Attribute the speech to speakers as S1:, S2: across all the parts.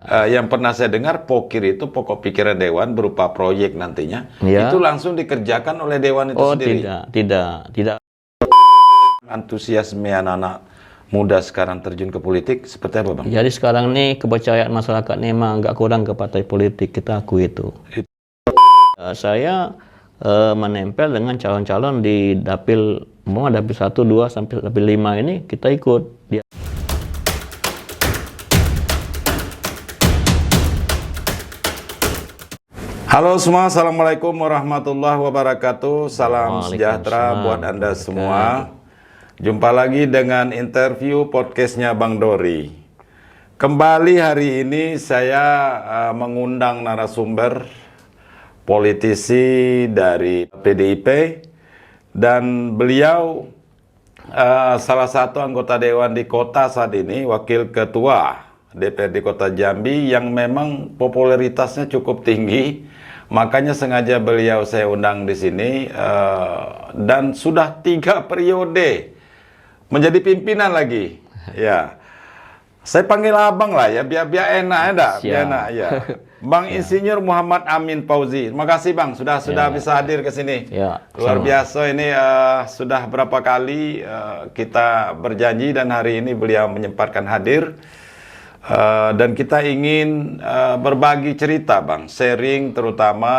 S1: Yang pernah saya dengar pokir itu pokok pikiran Dewan berupa proyek nantinya.
S2: Ya.
S1: Itu langsung dikerjakan oleh Dewan itu sendiri.
S2: Tidak.
S1: Antusiasme anak-anak muda sekarang terjun ke politik seperti apa, Bang?
S2: Jadi sekarang nih kepercayaan masyarakat nih emang agak kurang ke partai politik, kita akui itu. Saya menempel dengan calon-calon di dapil, mau dapil 1, 2 sampai dapil 5 ini kita ikut.
S1: Halo semua, Assalamualaikum warahmatullahi wabarakatuh. Salam sejahtera buat Anda semua. Jumpa lagi dengan interview podcastnya Bang Dori. Kembali hari ini saya mengundang narasumber politisi dari PDIP dan beliau salah satu anggota Dewan di kota saat ini, wakil ketua DPRD Kota Jambi yang memang popularitasnya cukup tinggi. Makanya sengaja beliau saya undang di sini dan sudah 3 periode menjadi pimpinan lagi. Ya, saya panggil abang lah ya, biar enak ya, biar enak ya. Bang Insinyur Muhammad Amin Fauzi. Terima kasih Bang sudah bisa hadir ke sini. Luar biasa ini, sudah berapa kali kita berjanji dan hari ini beliau menyempatkan hadir. Dan kita ingin berbagi cerita Bang, sharing terutama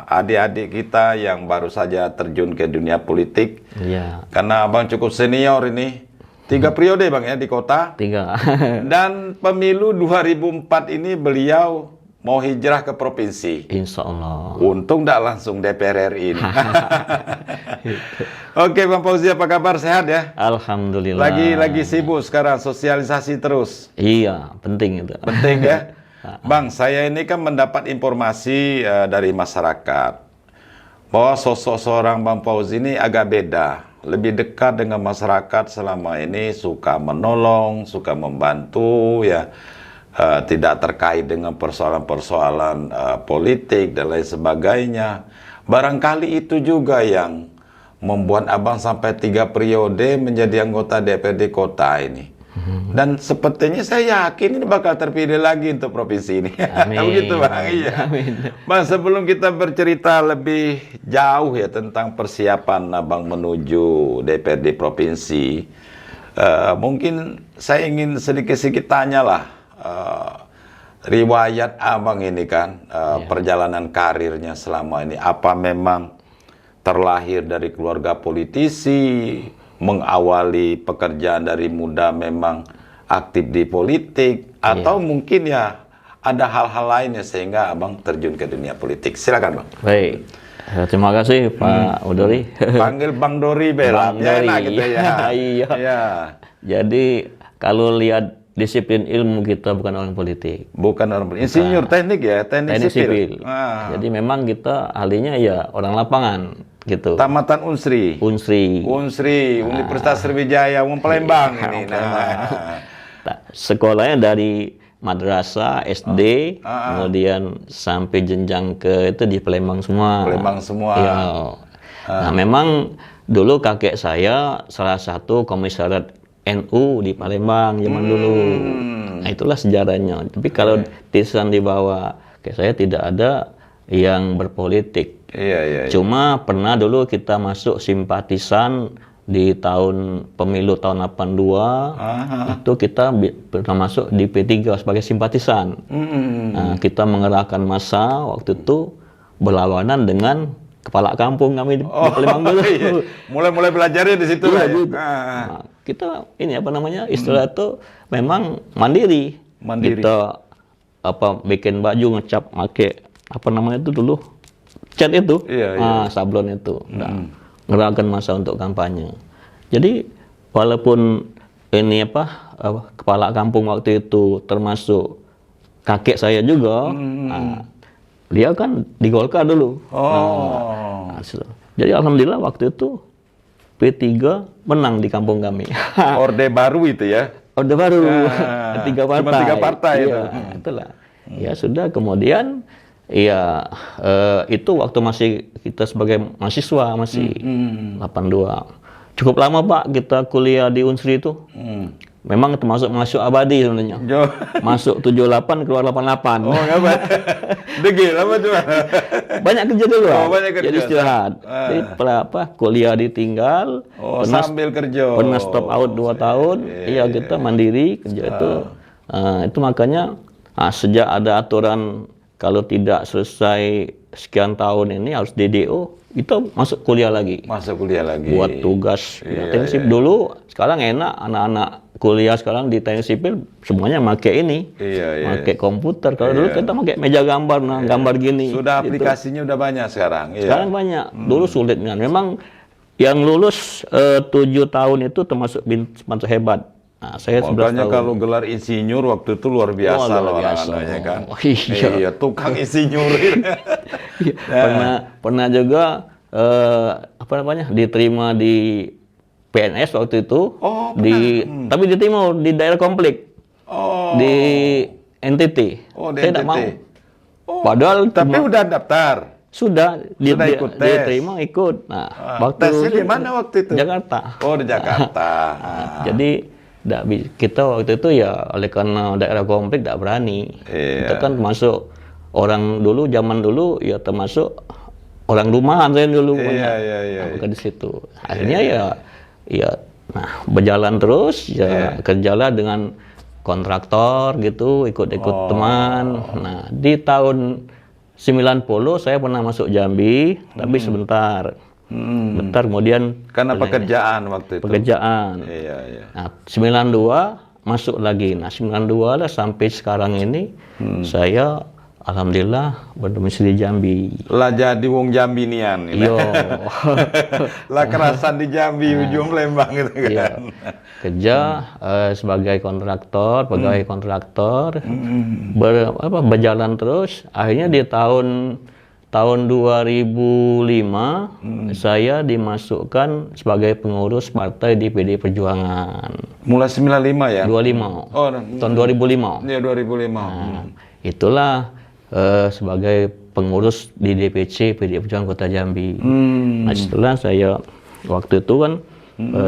S1: adik-adik kita yang baru saja terjun ke dunia politik. Karena Abang cukup senior ini, 3 periode Bang ya di kota.
S2: 3.
S1: Dan pemilu 2004 ini beliau mau hijrah ke provinsi.
S2: Insya Allah.
S1: Untung tidak langsung DPR RI ini. Oke Bang Fauzi, apa kabar? Sehat ya?
S2: Alhamdulillah.
S1: Lagi sibuk sekarang, sosialisasi terus.
S2: Iya, penting itu.
S1: Penting ya. Bang, saya ini kan mendapat informasi dari masyarakat bahwa sosok seorang Bang Fauzi ini agak beda. Lebih dekat dengan masyarakat, selama ini suka menolong, suka membantu ya. Tidak terkait dengan persoalan-persoalan politik dan lain sebagainya. Barangkali itu juga yang membuat Abang sampai 3 periode menjadi anggota DPRD kota ini. Dan sepertinya saya yakin ini bakal terpilih lagi untuk provinsi ini. Begitu Bang. Iya. Bang, sebelum kita bercerita lebih jauh ya tentang persiapan Abang menuju DPRD provinsi, mungkin saya ingin sedikit-sedikit tanyalah. Riwayat Abang ini kan, perjalanan karirnya selama ini, apa memang terlahir dari keluarga politisi, mengawali pekerjaan dari muda memang aktif di politik, atau mungkin ya ada hal-hal lainnya sehingga Abang terjun ke dunia politik. Silakan Bang.
S2: Baik, terima kasih Pak Dori.
S1: Panggil Bang Dori bela, enak gitu ya.
S2: Iya. Jadi kalau lihat disiplin ilmu kita bukan orang politik.
S1: Bukan orang politik. Insinyur teknik ya, teknik sipil.
S2: Jadi memang kita ahlinya ya orang lapangan gitu.
S1: Tamatan Unsri, Universitas Sriwijaya, Palembang ini.
S2: Sekolahnya dari madrasah, SD, kemudian sampai jenjang ke itu di Palembang semua. Ya. Nah, memang dulu kakek saya salah satu komisaris NU di Palembang zaman dulu. Nah, itulah sejarahnya. Tapi kalau tulisan di bawah kayak saya tidak ada yang berpolitik. Cuma pernah dulu kita masuk simpatisan di pemilu tahun 82. Itu kita pernah masuk di P3 sebagai simpatisan. Nah, kita mengerahkan massa waktu itu berlawanan dengan kepala kampung kami di Palembang dulu.
S1: Mulai belajarnya di situ lah.
S2: Nah, kita ini apa namanya istilah itu memang mandiri. Kita bikin baju, ngecap, make apa namanya itu dulu cat itu, sablon itu, ngerahkan masa untuk kampanye. Jadi walaupun ini kepala kampung waktu itu termasuk kakek saya juga, dia kan di Golkar dulu. Jadi alhamdulillah waktu itu P3 menang di kampung kami.
S1: Orde baru itu ya?
S2: Orde baru, 3 partai.
S1: Cuma 3 partai itu.
S2: Itulah. Ya sudah, kemudian ya itu waktu masih kita sebagai mahasiswa masih 82. Cukup lama Pak kita kuliah di Unsri itu. memang termasuk masuk abadi sebenarnya. Masuk 78 keluar 88.
S1: Oh, enggak. Degil apa tuh?
S2: Banyak kerja dulu.
S1: Banyak kerja.
S2: Jadi istirahat. Jadi kuliah ditinggal.
S1: Sambil kerja.
S2: Pernah stop out 2 tahun. Iya, kita mandiri kerja itu. Itu makanya sejak ada aturan kalau tidak selesai sekian tahun ini harus DDO, itu masuk kuliah lagi. Buat tugas teknik sipil dulu. Sekarang enak, anak-anak kuliah sekarang di teknik sipil semuanya pakai ini. Pakai komputer. Kalau dulu kita pakai meja gambar, gambar gini.
S1: Sudah aplikasinya udah banyak sekarang.
S2: Sekarang banyak. Dulu sulit kan. Memang yang lulus 7 tahun itu termasuk hebat. Nah, saya
S1: makanya kalau gelar insinyur waktu itu luar biasa loh anak-anaknya kan. Iya, tukang insinyur.
S2: Pernah juga diterima di PNS waktu itu. Tapi diterima di daerah konflik. Di NTT.
S1: Di
S2: saya
S1: NTT.
S2: tidak mau. Padahal
S1: tapi udah daftar.
S2: Sudah
S1: ikut tes.
S2: diterima ikut. Nah,
S1: tesnya di mana waktu itu?
S2: Jakarta.
S1: Di Jakarta.
S2: Jadi kita waktu itu ya oleh karena daerah konflik tidak berani. Kita kan termasuk orang dulu, zaman dulu ya termasuk orang rumahan saya dulu. Bukan di situ. Akhirnya berjalan terus kerjalah dengan kontraktor gitu, ikut teman. Nah, di tahun 90 saya pernah masuk Jambi, tapi sebentar. Bentar, kemudian
S1: karena pekerjaan waktu itu.
S2: Nah, 92 masuk lagi. Nah, 92 lah sampai sekarang ini saya alhamdulillah berdomisili Jambi.
S1: Lah jadi wong Jambi nian.
S2: Iya.
S1: Lah kerasan di Jambi ujung Lembang gitu kan.
S2: Iya. Kerja sebagai kontraktor, pegawai kontraktor. Berjalan terus. Akhirnya di tahun 2005 saya dimasukkan sebagai pengurus partai di PD Perjuangan.
S1: Mulai 95 ya?
S2: 25. Tahun 2005.
S1: Iya, 2005.
S2: Nah, itulah sebagai pengurus di DPC PD Perjuangan Kota Jambi. Nah, setelah saya waktu itu kan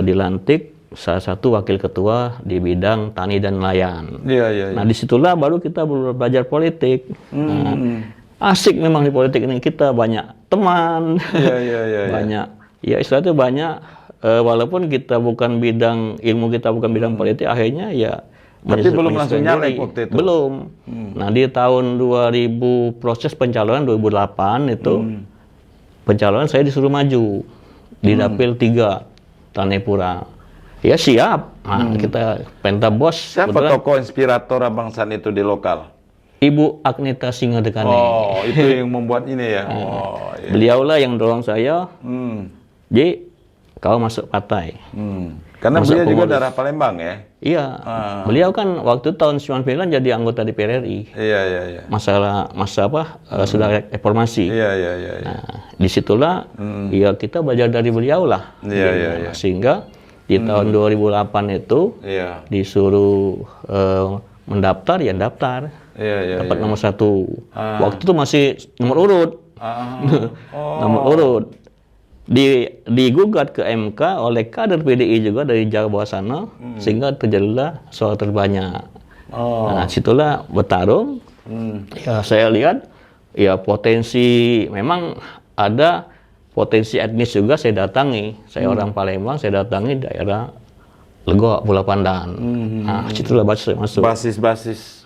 S2: dilantik salah satu wakil ketua di bidang tani dan nelayan. Nah, disitulah baru kita belajar politik. Asik memang di politik ini, kita banyak teman, banyak, ya istilahnya banyak, walaupun kita bukan bidang, ilmu kita bukan bidang politik, akhirnya ya.
S1: Tapi belum langsung nyalek waktu itu?
S2: Belum. Nah, di tahun 2000, proses pencalonan 2008 itu, pencalonan saya disuruh maju, di Dapil 3, Tanepura. Ya siap, kita pentabos.
S1: Siapa tokoh inspirator Abang San itu di lokal?
S2: Ibu Agneta Singadekane.
S1: Itu yang membuat ini ya.
S2: Beliaulah yang dorong saya. Jadi kau masuk partai.
S1: Karena beliau juga darah Palembang ya.
S2: Iya. Beliau kan waktu tahun 99 jadi anggota DPR RI.
S1: Iya.
S2: Sudah reformasi.
S1: Iya.
S2: Nah, disitulah ya kita belajar dari beliau lah.
S1: Iya.
S2: Sehingga di tahun 2008 itu disuruh mendaftar, ya daftar. Dapat nomor 1. Waktu itu masih nomor urut. Nomor urut. Digugat ke MK oleh kader PDI juga dari Jawa bawah sana, sehingga terjadilah suara terbanyak. Nah, situlah bertarung. Ya, saya lihat ya potensi, memang ada potensi etnis juga saya datangi. Saya orang Palembang, saya datangi daerah Legok, Pulau Pandan. Nah, situlah masuk.
S1: Basis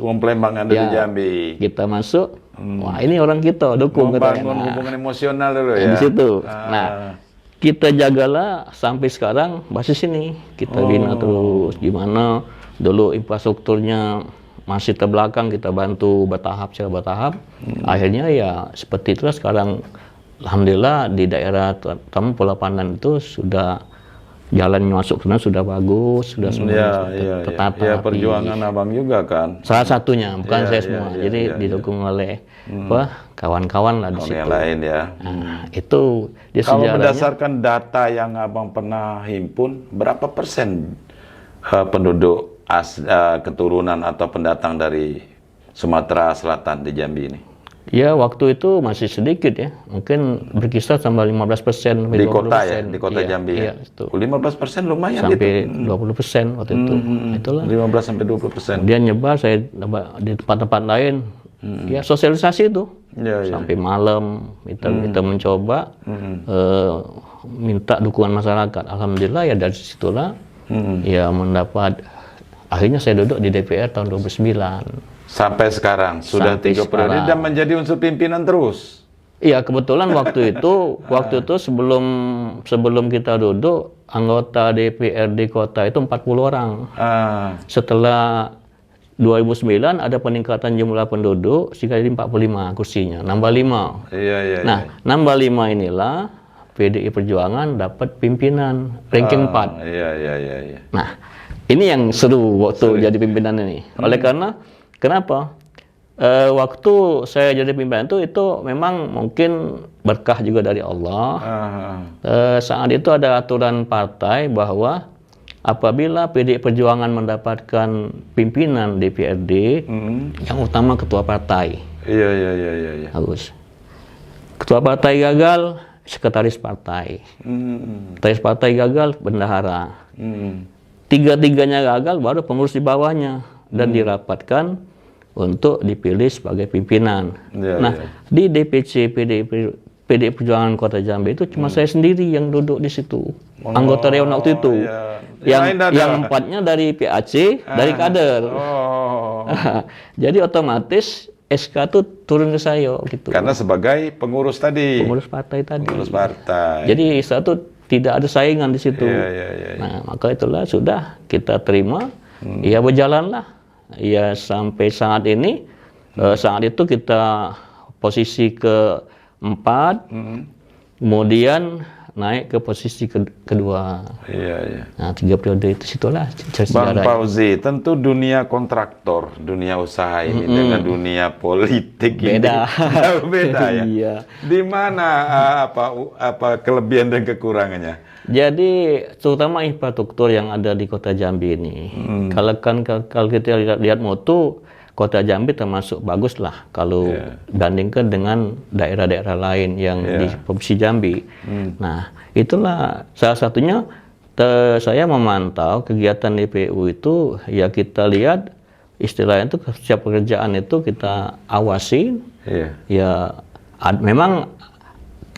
S1: wong Palembang ada di Jambi.
S2: Kita masuk. Wah, ini orang kita dukung.
S1: Membangun hubungan emosional dulu ya.
S2: Di situ. Nah, kita jagalah sampai sekarang basis ini. Kita bina terus. Gimana dulu infrastrukturnya masih terbelakang, kita bantu secara bertahap. Akhirnya ya seperti itulah sekarang. Alhamdulillah di daerah terutama Pulau Pandan itu sudah jalan masuk sana sudah bagus, sudah semua tertata.
S1: Ya, perjuangan abang juga kan.
S2: Salah satunya, bukan saya semua. Jadi didukung oleh kawan-kawan lah di situ.
S1: Yang lain ya.
S2: Nah, itu dia
S1: kalau
S2: sejarahnya.
S1: Berdasarkan data yang abang pernah himpun, berapa persen penduduk keturunan atau pendatang dari Sumatera Selatan di Jambi ini?
S2: Ya waktu itu masih sedikit ya, mungkin berkisar sampai 15% sampai
S1: Di
S2: 20%.
S1: kota ya, di kota
S2: Iya,
S1: Jambi
S2: iya,
S1: ya.
S2: itu.
S1: 15% lumayan
S2: Sampai
S1: itu.
S2: 20% waktu itu. Itulah.
S1: 15 sampai 20%.
S2: Dia nyebar, saya di tempat-tempat lain. Ya sosialisasi itu.
S1: Ya, ya.
S2: Sampai malam kita mencoba minta dukungan masyarakat. Alhamdulillah ya dari situlah ya mendapat. Akhirnya saya duduk di DPR tahun 2009.
S1: Sampai sekarang sudah
S2: Sampai
S1: 3 periode dan menjadi unsur pimpinan terus.
S2: Iya, kebetulan waktu itu sebelum kita duduk, anggota DPRD kota itu 40 orang. Setelah 2009 ada peningkatan jumlah penduduk sehingga jadi 45 kursinya, nambah 5.
S1: Iya.
S2: Nah, nambah 5 inilah PDI Perjuangan dapat pimpinan ranking 4.
S1: Iya.
S2: Nah, ini yang seru waktu jadi pimpinan ini. Oleh karena kenapa? Waktu saya jadi pimpinan itu memang mungkin berkah juga dari Allah. Saat itu ada aturan partai bahwa apabila PDI Perjuangan mendapatkan pimpinan DPRD, yang utama ketua partai.
S1: Iya.
S2: Harus. Ketua partai gagal, sekretaris partai. Sekretaris partai gagal, bendahara. Tiga-tiganya gagal, baru pengurus di bawahnya dan dirapatkan untuk dipilih sebagai pimpinan. Di DPC PDI Perjuangan Kota Jambi itu cuma saya sendiri yang duduk di situ. Anggota dewan waktu itu. Yang 4-nya dari PAC, dari kader. Jadi otomatis SK itu turun ke saya gitu.
S1: Karena sebagai pengurus tadi.
S2: Pengurus partai tadi.
S1: Pengurus partai.
S2: Jadi satu tidak ada saingan di situ.
S1: Iya.
S2: Nah, maka itulah sudah kita terima. Ya berjalanlah. Ya sampai saat ini, saat itu kita posisi ke-4, kemudian naik ke posisi kedua.
S1: Iya.
S2: Nah 3 periode itu situlah
S1: Bang Fauzi, tentu dunia kontraktor, dunia usaha ini dengan dunia politik
S2: beda.
S1: Ini beda ya.
S2: Iya.
S1: Di mana apa kelebihan dan kekurangannya?
S2: Jadi terutama infrastruktur yang ada di Kota Jambi ini. Kalau kita lihat mutu, Kota Jambi termasuk bagus lah kalau bandingkan dengan daerah-daerah lain yang di Provinsi Jambi. Nah, itulah salah satunya saya memantau kegiatan DPU itu, ya kita lihat istilahnya itu setiap pekerjaan itu kita awasi. Ya memang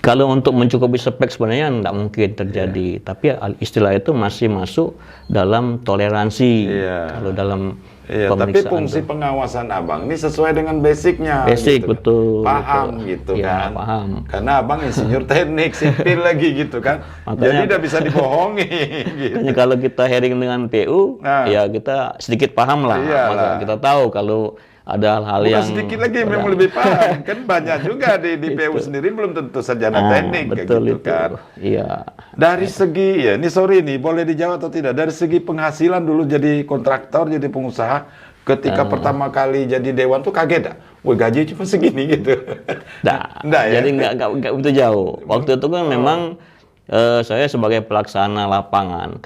S2: kalau untuk mencukupi spek sebenarnya tidak mungkin terjadi, tapi istilah itu masih masuk dalam toleransi. Kalau dalam
S1: tapi fungsi pengawasan Abang ini sesuai dengan basicnya.
S2: Basic,
S1: gitu.
S2: betul.
S1: Paham
S2: betul.
S1: gitu
S2: Ya,
S1: kan.
S2: paham.
S1: Karena Abang insinyur teknik, sipil lagi gitu kan.
S2: Makanya,
S1: jadi tidak bisa dibohongi. Gitu.
S2: Makanya kalau kita sharing dengan PU, ya kita sedikit paham lah. Maka kita tahu kalau ada hal-hal yang
S1: sedikit lagi memang lebih paham. Kan banyak juga di PU sendiri belum tentu sarjana teknik
S2: betul
S1: gitu
S2: itu.
S1: kan.
S2: Iya.
S1: Dari segi boleh dijawab atau tidak? Dari segi penghasilan dulu jadi kontraktor, jadi pengusaha, ketika pertama kali jadi dewan tuh kaget dah. Wah, gaji cuma segini gitu.
S2: Nggak ya? Jadi nggak begitu jauh. Waktu itu kan memang saya sebagai pelaksana lapangan,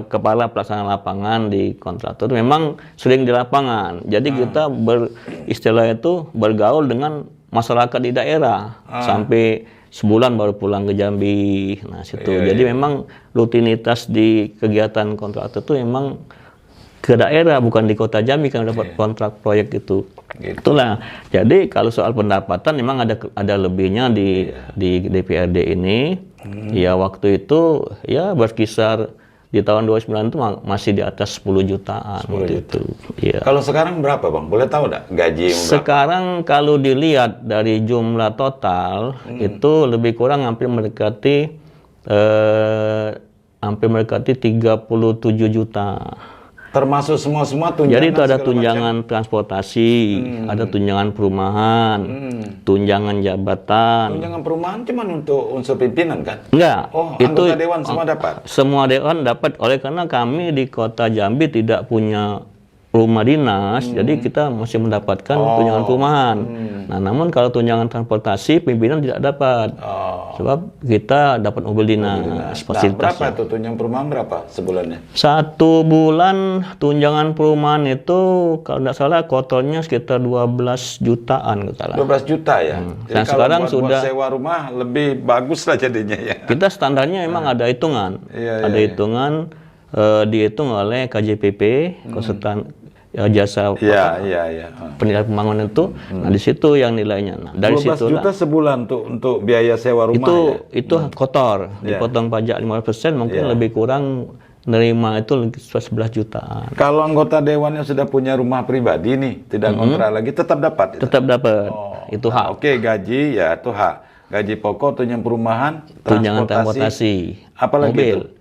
S2: kepala pelaksana lapangan di kontraktor memang sering di lapangan. Jadi kita istilah itu bergaul dengan masyarakat di daerah sampai sebulan baru pulang ke Jambi. Nah situ. Jadi memang rutinitas di kegiatan kontraktor itu memang ke daerah, bukan di Kota Jambi kan dapat kontrak proyek itu. Itulah. Jadi kalau soal pendapatan memang ada lebihnya di DPRD ini. Ya waktu itu ya berkisar di tahun 2009 itu masih di atas 10 jutaan.
S1: 10
S2: itu. Ya.
S1: Kalau sekarang berapa Bang? Boleh tahu nggak gaji berapa?
S2: Sekarang kalau dilihat dari jumlah total itu lebih kurang hampir mendekati 37 juta.
S1: Termasuk semua tunjangan.
S2: Jadi itu ada tunjangan transportasi, ada tunjangan perumahan, tunjangan jabatan.
S1: Tunjangan perumahan cuma untuk unsur pimpinan kan?
S2: Enggak.
S1: Oh,
S2: itu
S1: anggota dewan semua dapat?
S2: Semua dewan dapat, oleh karena kami di Kota Jambi tidak punya rumah dinas, jadi kita masih mendapatkan tunjangan perumahan. Nah, namun kalau tunjangan transportasi pimpinan tidak dapat. Sebab kita dapat mobil dinas,
S1: Nah,
S2: fasilitasnya.
S1: berapa itu tunjangan perumahan berapa sebulannya?
S2: 1 bulan tunjangan perumahan itu kalau tidak salah kotornya sekitar 12 jutaan kalau salah.
S1: 12 juta ya. Jadi
S2: Nah,
S1: kalau
S2: sekarang
S1: buat
S2: sudah
S1: sewa rumah lebih bagus lah jadinya ya.
S2: kita standarnya memang ada hitungan. Ada hitungan dihitung oleh KJPP, konsultan jasa
S1: Iya.
S2: penilaian pembangunan itu. Nah, di situ yang nilainya. Nah, dari
S1: 12
S2: situ
S1: juta sebulan tuh untuk biaya sewa rumah
S2: itu kotor, dipotong pajak 15%, mungkin lebih kurang nerima itu 11 jutaan.
S1: Kalau anggota dewan yang sudah punya rumah pribadi nih, tidak ngontrak lagi, tetap dapat.
S2: Tetap dapat. Itu hak.
S1: Oke, gaji ya itu hak. Gaji pokok, tunjangan perumahan,
S2: Tunjangan transportasi,
S1: apalagi
S2: mobil.
S1: itu?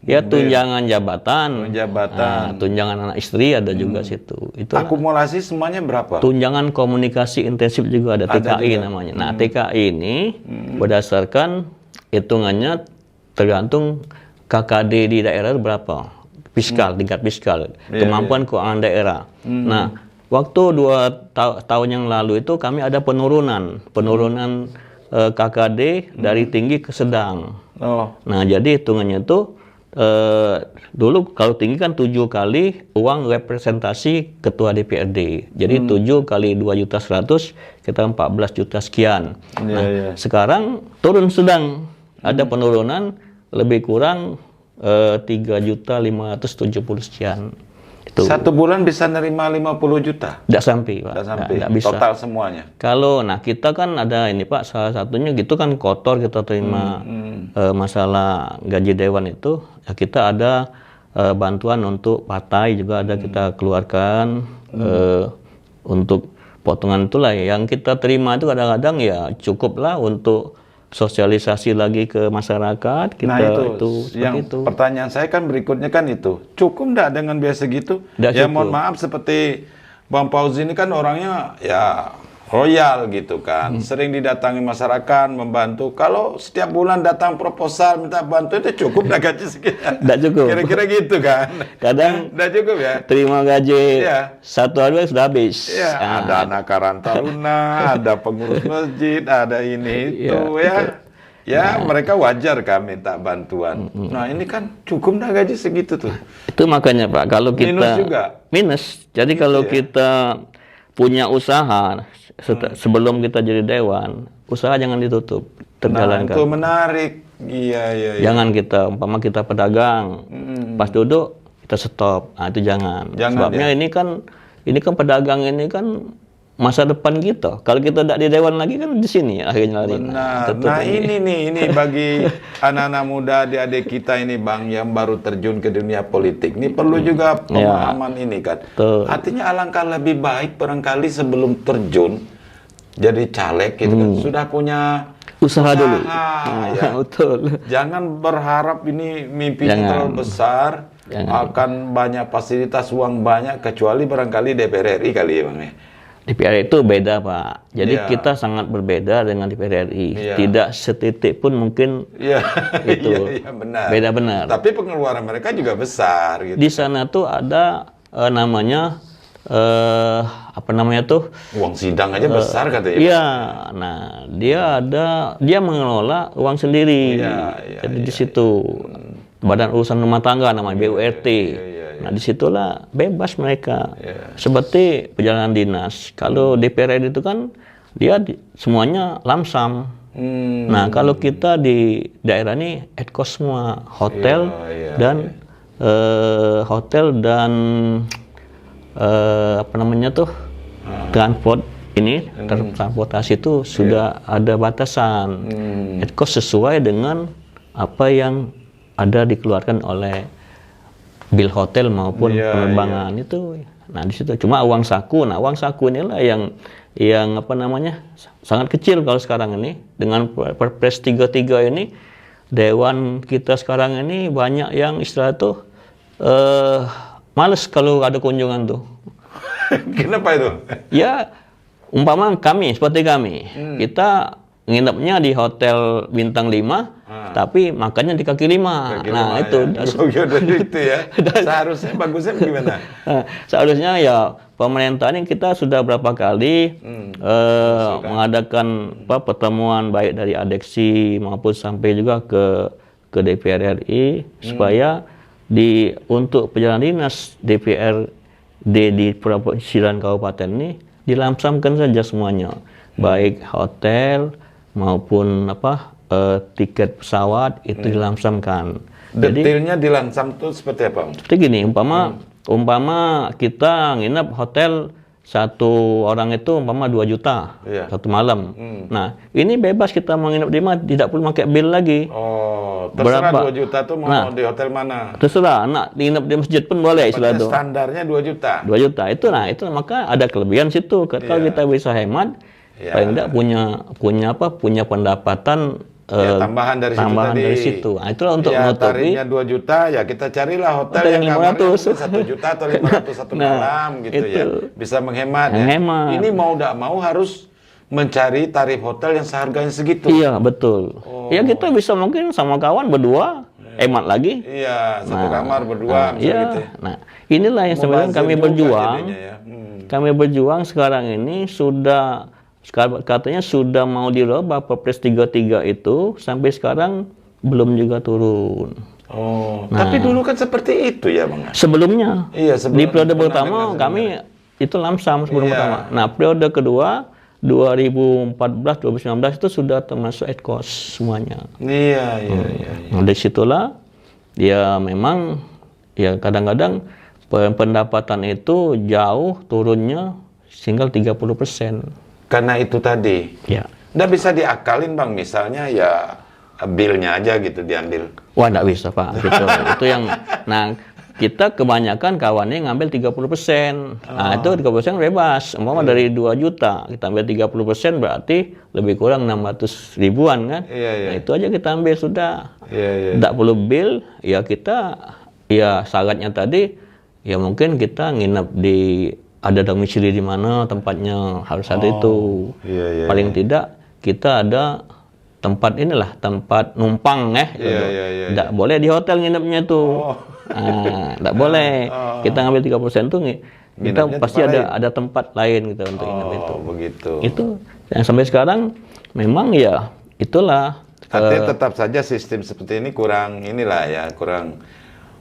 S2: Ya tunjangan jabatan.
S1: Jabatan.
S2: Tunjangan anak istri ada juga situ. Itu
S1: Akumulasi semuanya berapa?
S2: tunjangan komunikasi intensif juga ada, TKI namanya. Nah, TKI ini berdasarkan hitungannya tergantung KKD di daerah berapa. Fiskal, tingkat fiskal, kemampuan keuangan daerah. Nah, waktu 2 tahun yang lalu itu kami ada penurunan KKD dari tinggi ke sedang. Nah, jadi hitungannya itu dulu kalau tinggi kan 7 kali uang representasi ketua DPRD. Jadi 7 kali 2.100.000 kita 14 juta sekian. Sekarang turun sedang. Ada penurunan lebih kurang 3.570.000 sekian. Itu.
S1: 1 bulan bisa nerima 50 juta?
S2: Tidak sampai, Pak.
S1: Tidak sampai.
S2: Nggak bisa.
S1: Total semuanya.
S2: Kalau, nah kita kan ada ini Pak, salah satunya gitu kan kotor kita terima masalah gaji dewan itu, ya kita ada bantuan untuk partai juga ada kita keluarkan untuk potongan itulah yang kita terima itu kadang-kadang ya cukuplah untuk sosialisasi lagi ke masyarakat kita.
S1: Nah itu yang pertanyaan saya kan berikutnya kan itu cukup enggak dengan biasa gitu? Ya mohon maaf seperti Bang Fauzi ini kan orangnya ya royal gitu kan, sering didatangi masyarakat membantu. Kalau setiap bulan datang proposal minta bantu itu cukup enggak gaji segitu?
S2: Enggak cukup.
S1: Kira-kira gitu kan?
S2: Kadang
S1: enggak cukup ya.
S2: Terima gaji 1 hari sudah habis.
S1: Ya, ada anak Karang Taruna, ada pengurus masjid, ada ini itu ya. Ya, mereka wajar kan minta bantuan. Nah, ini kan cukup enggak gaji segitu tuh.
S2: Itu makanya Pak, kalau kita
S1: minus juga.
S2: Minus. Jadi kalau kita punya usaha sebelum kita jadi dewan, usaha jangan ditutup, terjalankan.
S1: Nah, itu menarik. Iya.
S2: Jangan kita, umpama kita pedagang, pas duduk kita stop. Nah, itu jangan. Sebabnya ini kan pedagang ini kan masa depan kita. Kalau kita tidak di dewan lagi kan di sini akhirnya lari.
S1: Benar. Nah, ini bagi anak-anak muda, adik-adik kita ini Bang yang baru terjun ke dunia politik. Ini perlu juga pemahaman ini kan. Artinya alangkah lebih baik barangkali sebelum terjun jadi caleg gitu kan sudah punya
S2: usaha dulu.
S1: Ya.
S2: Betul.
S1: Jangan berharap ini mimpinya terlalu besar, akan banyak fasilitas uang banyak kecuali barangkali DPR RI kali ya Bang ya.
S2: DPR itu beda Pak. Jadi kita sangat berbeda dengan DPR RI. Tidak setitik pun mungkin itu.
S1: Iya, benar.
S2: Beda benar.
S1: Tapi pengeluaran mereka juga besar gitu.
S2: Di sana tuh ada namanya apa namanya tuh?
S1: Uang sidang aja besar katanya.
S2: Iya. Nah, dia mengelola uang sendiri. Jadi di situ Badan Urusan Rumah Tangga namanya BURT. Nah, disitulah bebas mereka. Seperti perjalanan dinas. Kalau DPR itu kan dia semuanya lamsam. Nah, kalau kita di daerah ini ad cost semua, hotel dan apa namanya tuh transportasi itu sudah ada batasan. Ad cost sesuai dengan apa yang ada dikeluarkan oleh bil hotel maupun penerbangan itu. Nah, di situ cuma uang saku. Nah, uang saku inilah yang apa namanya? Sangat kecil kalau sekarang ini dengan Perpres 33 ini dewan kita sekarang ini banyak yang istilah tuh males kalau ada kunjungan tuh.
S1: Kenapa itu?
S2: Ya, umpama seperti kami, kita nginepnya di hotel bintang 5, tapi makannya di kaki 5. Nah, itu.
S1: Itu ya. Seharusnya bagusnya gimana?
S2: Seharusnya ya pemerintah ini kita sudah berapa kali mengadakan pertemuan baik dari ADEXI maupun sampai juga ke DPR RI supaya untuk perjalanan dinas DPRD di provinsi dan kabupaten ini dilamsamkan saja semuanya, baik hotel maupun tiket pesawat itu dilamsamkan.
S1: Detailnya dilansam tuh seperti apa?
S2: Seperti gini, umpama kita nginep hotel satu orang itu 2 juta satu malam. Nah, ini bebas kita mau nginep di mana, tidak perlu pakai bill lagi.
S1: Oh, terserah
S2: Berapa?
S1: 2 juta tuh mau di hotel mana?
S2: Terserah, nginep di masjid pun boleh istilah itu.
S1: Standarnya 2 juta.
S2: 2 juta itu maka ada kelebihan situ. Kalau kita bisa hemat, paling tidak punya pendapatan
S1: tambahan dari situ.
S2: Nah, itulah untuk menutupi.
S1: Tarifnya 2 juta, ya kita carilah hotel yang
S2: 500.
S1: 1 juta atau 500 satu malam gitu ya. Bisa menghemat. Ini mau tidak mau harus mencari tarif hotel yang seharganya segitu.
S2: Iya, betul. Ya kita bisa mungkin sama kawan berdua, hemat lagi.
S1: Iya, satu kamar berdua
S2: gitu. Nah, inilah yang sebenarnya kami berjuang. Kami berjuang sekarang ini katanya sudah mau dirubah Perpres 33 itu, sampai sekarang belum juga turun.
S1: Oh, tapi dulu kan seperti itu ya, Bang?
S2: Sebelumnya.
S1: Iya,
S2: di periode pertama kami itu lamsam sebelum pertama. Nah, periode kedua 2014-2019 itu sudah termasuk ad cost semuanya.
S1: Iya.
S2: Nah, dari situlah ya memang ya kadang-kadang pendapatan itu jauh turunnya tinggal 30%.
S1: Karena itu tadi.
S2: Ya.
S1: Nggak bisa diakalin, Bang, misalnya ya bill-nya aja gitu diambil.
S2: Wah, nggak bisa, Pak. Gitu. Itu yang, kita kebanyakan kawannya ngambil 30%. Nah, itu 30% bebas. Dari 2 juta, kita ambil 30% berarti lebih kurang 600 ribuan kan. Nah, itu aja kita ambil sudah. Nggak perlu bill, ya kita, ya syaratnya tadi, ya mungkin kita nginep ada domisili di mana tempatnya harus ada itu. Paling tidak kita ada tempat tempat numpang Nggak boleh di hotel nginepnya itu. Nggak boleh. Kita ngambil 30% itu kita pasti ada tempat lain gitu untuk nginep itu.
S1: Begitu.
S2: Itu yang sampai sekarang memang ya itulah.
S1: Artinya tetap saja sistem seperti ini kurang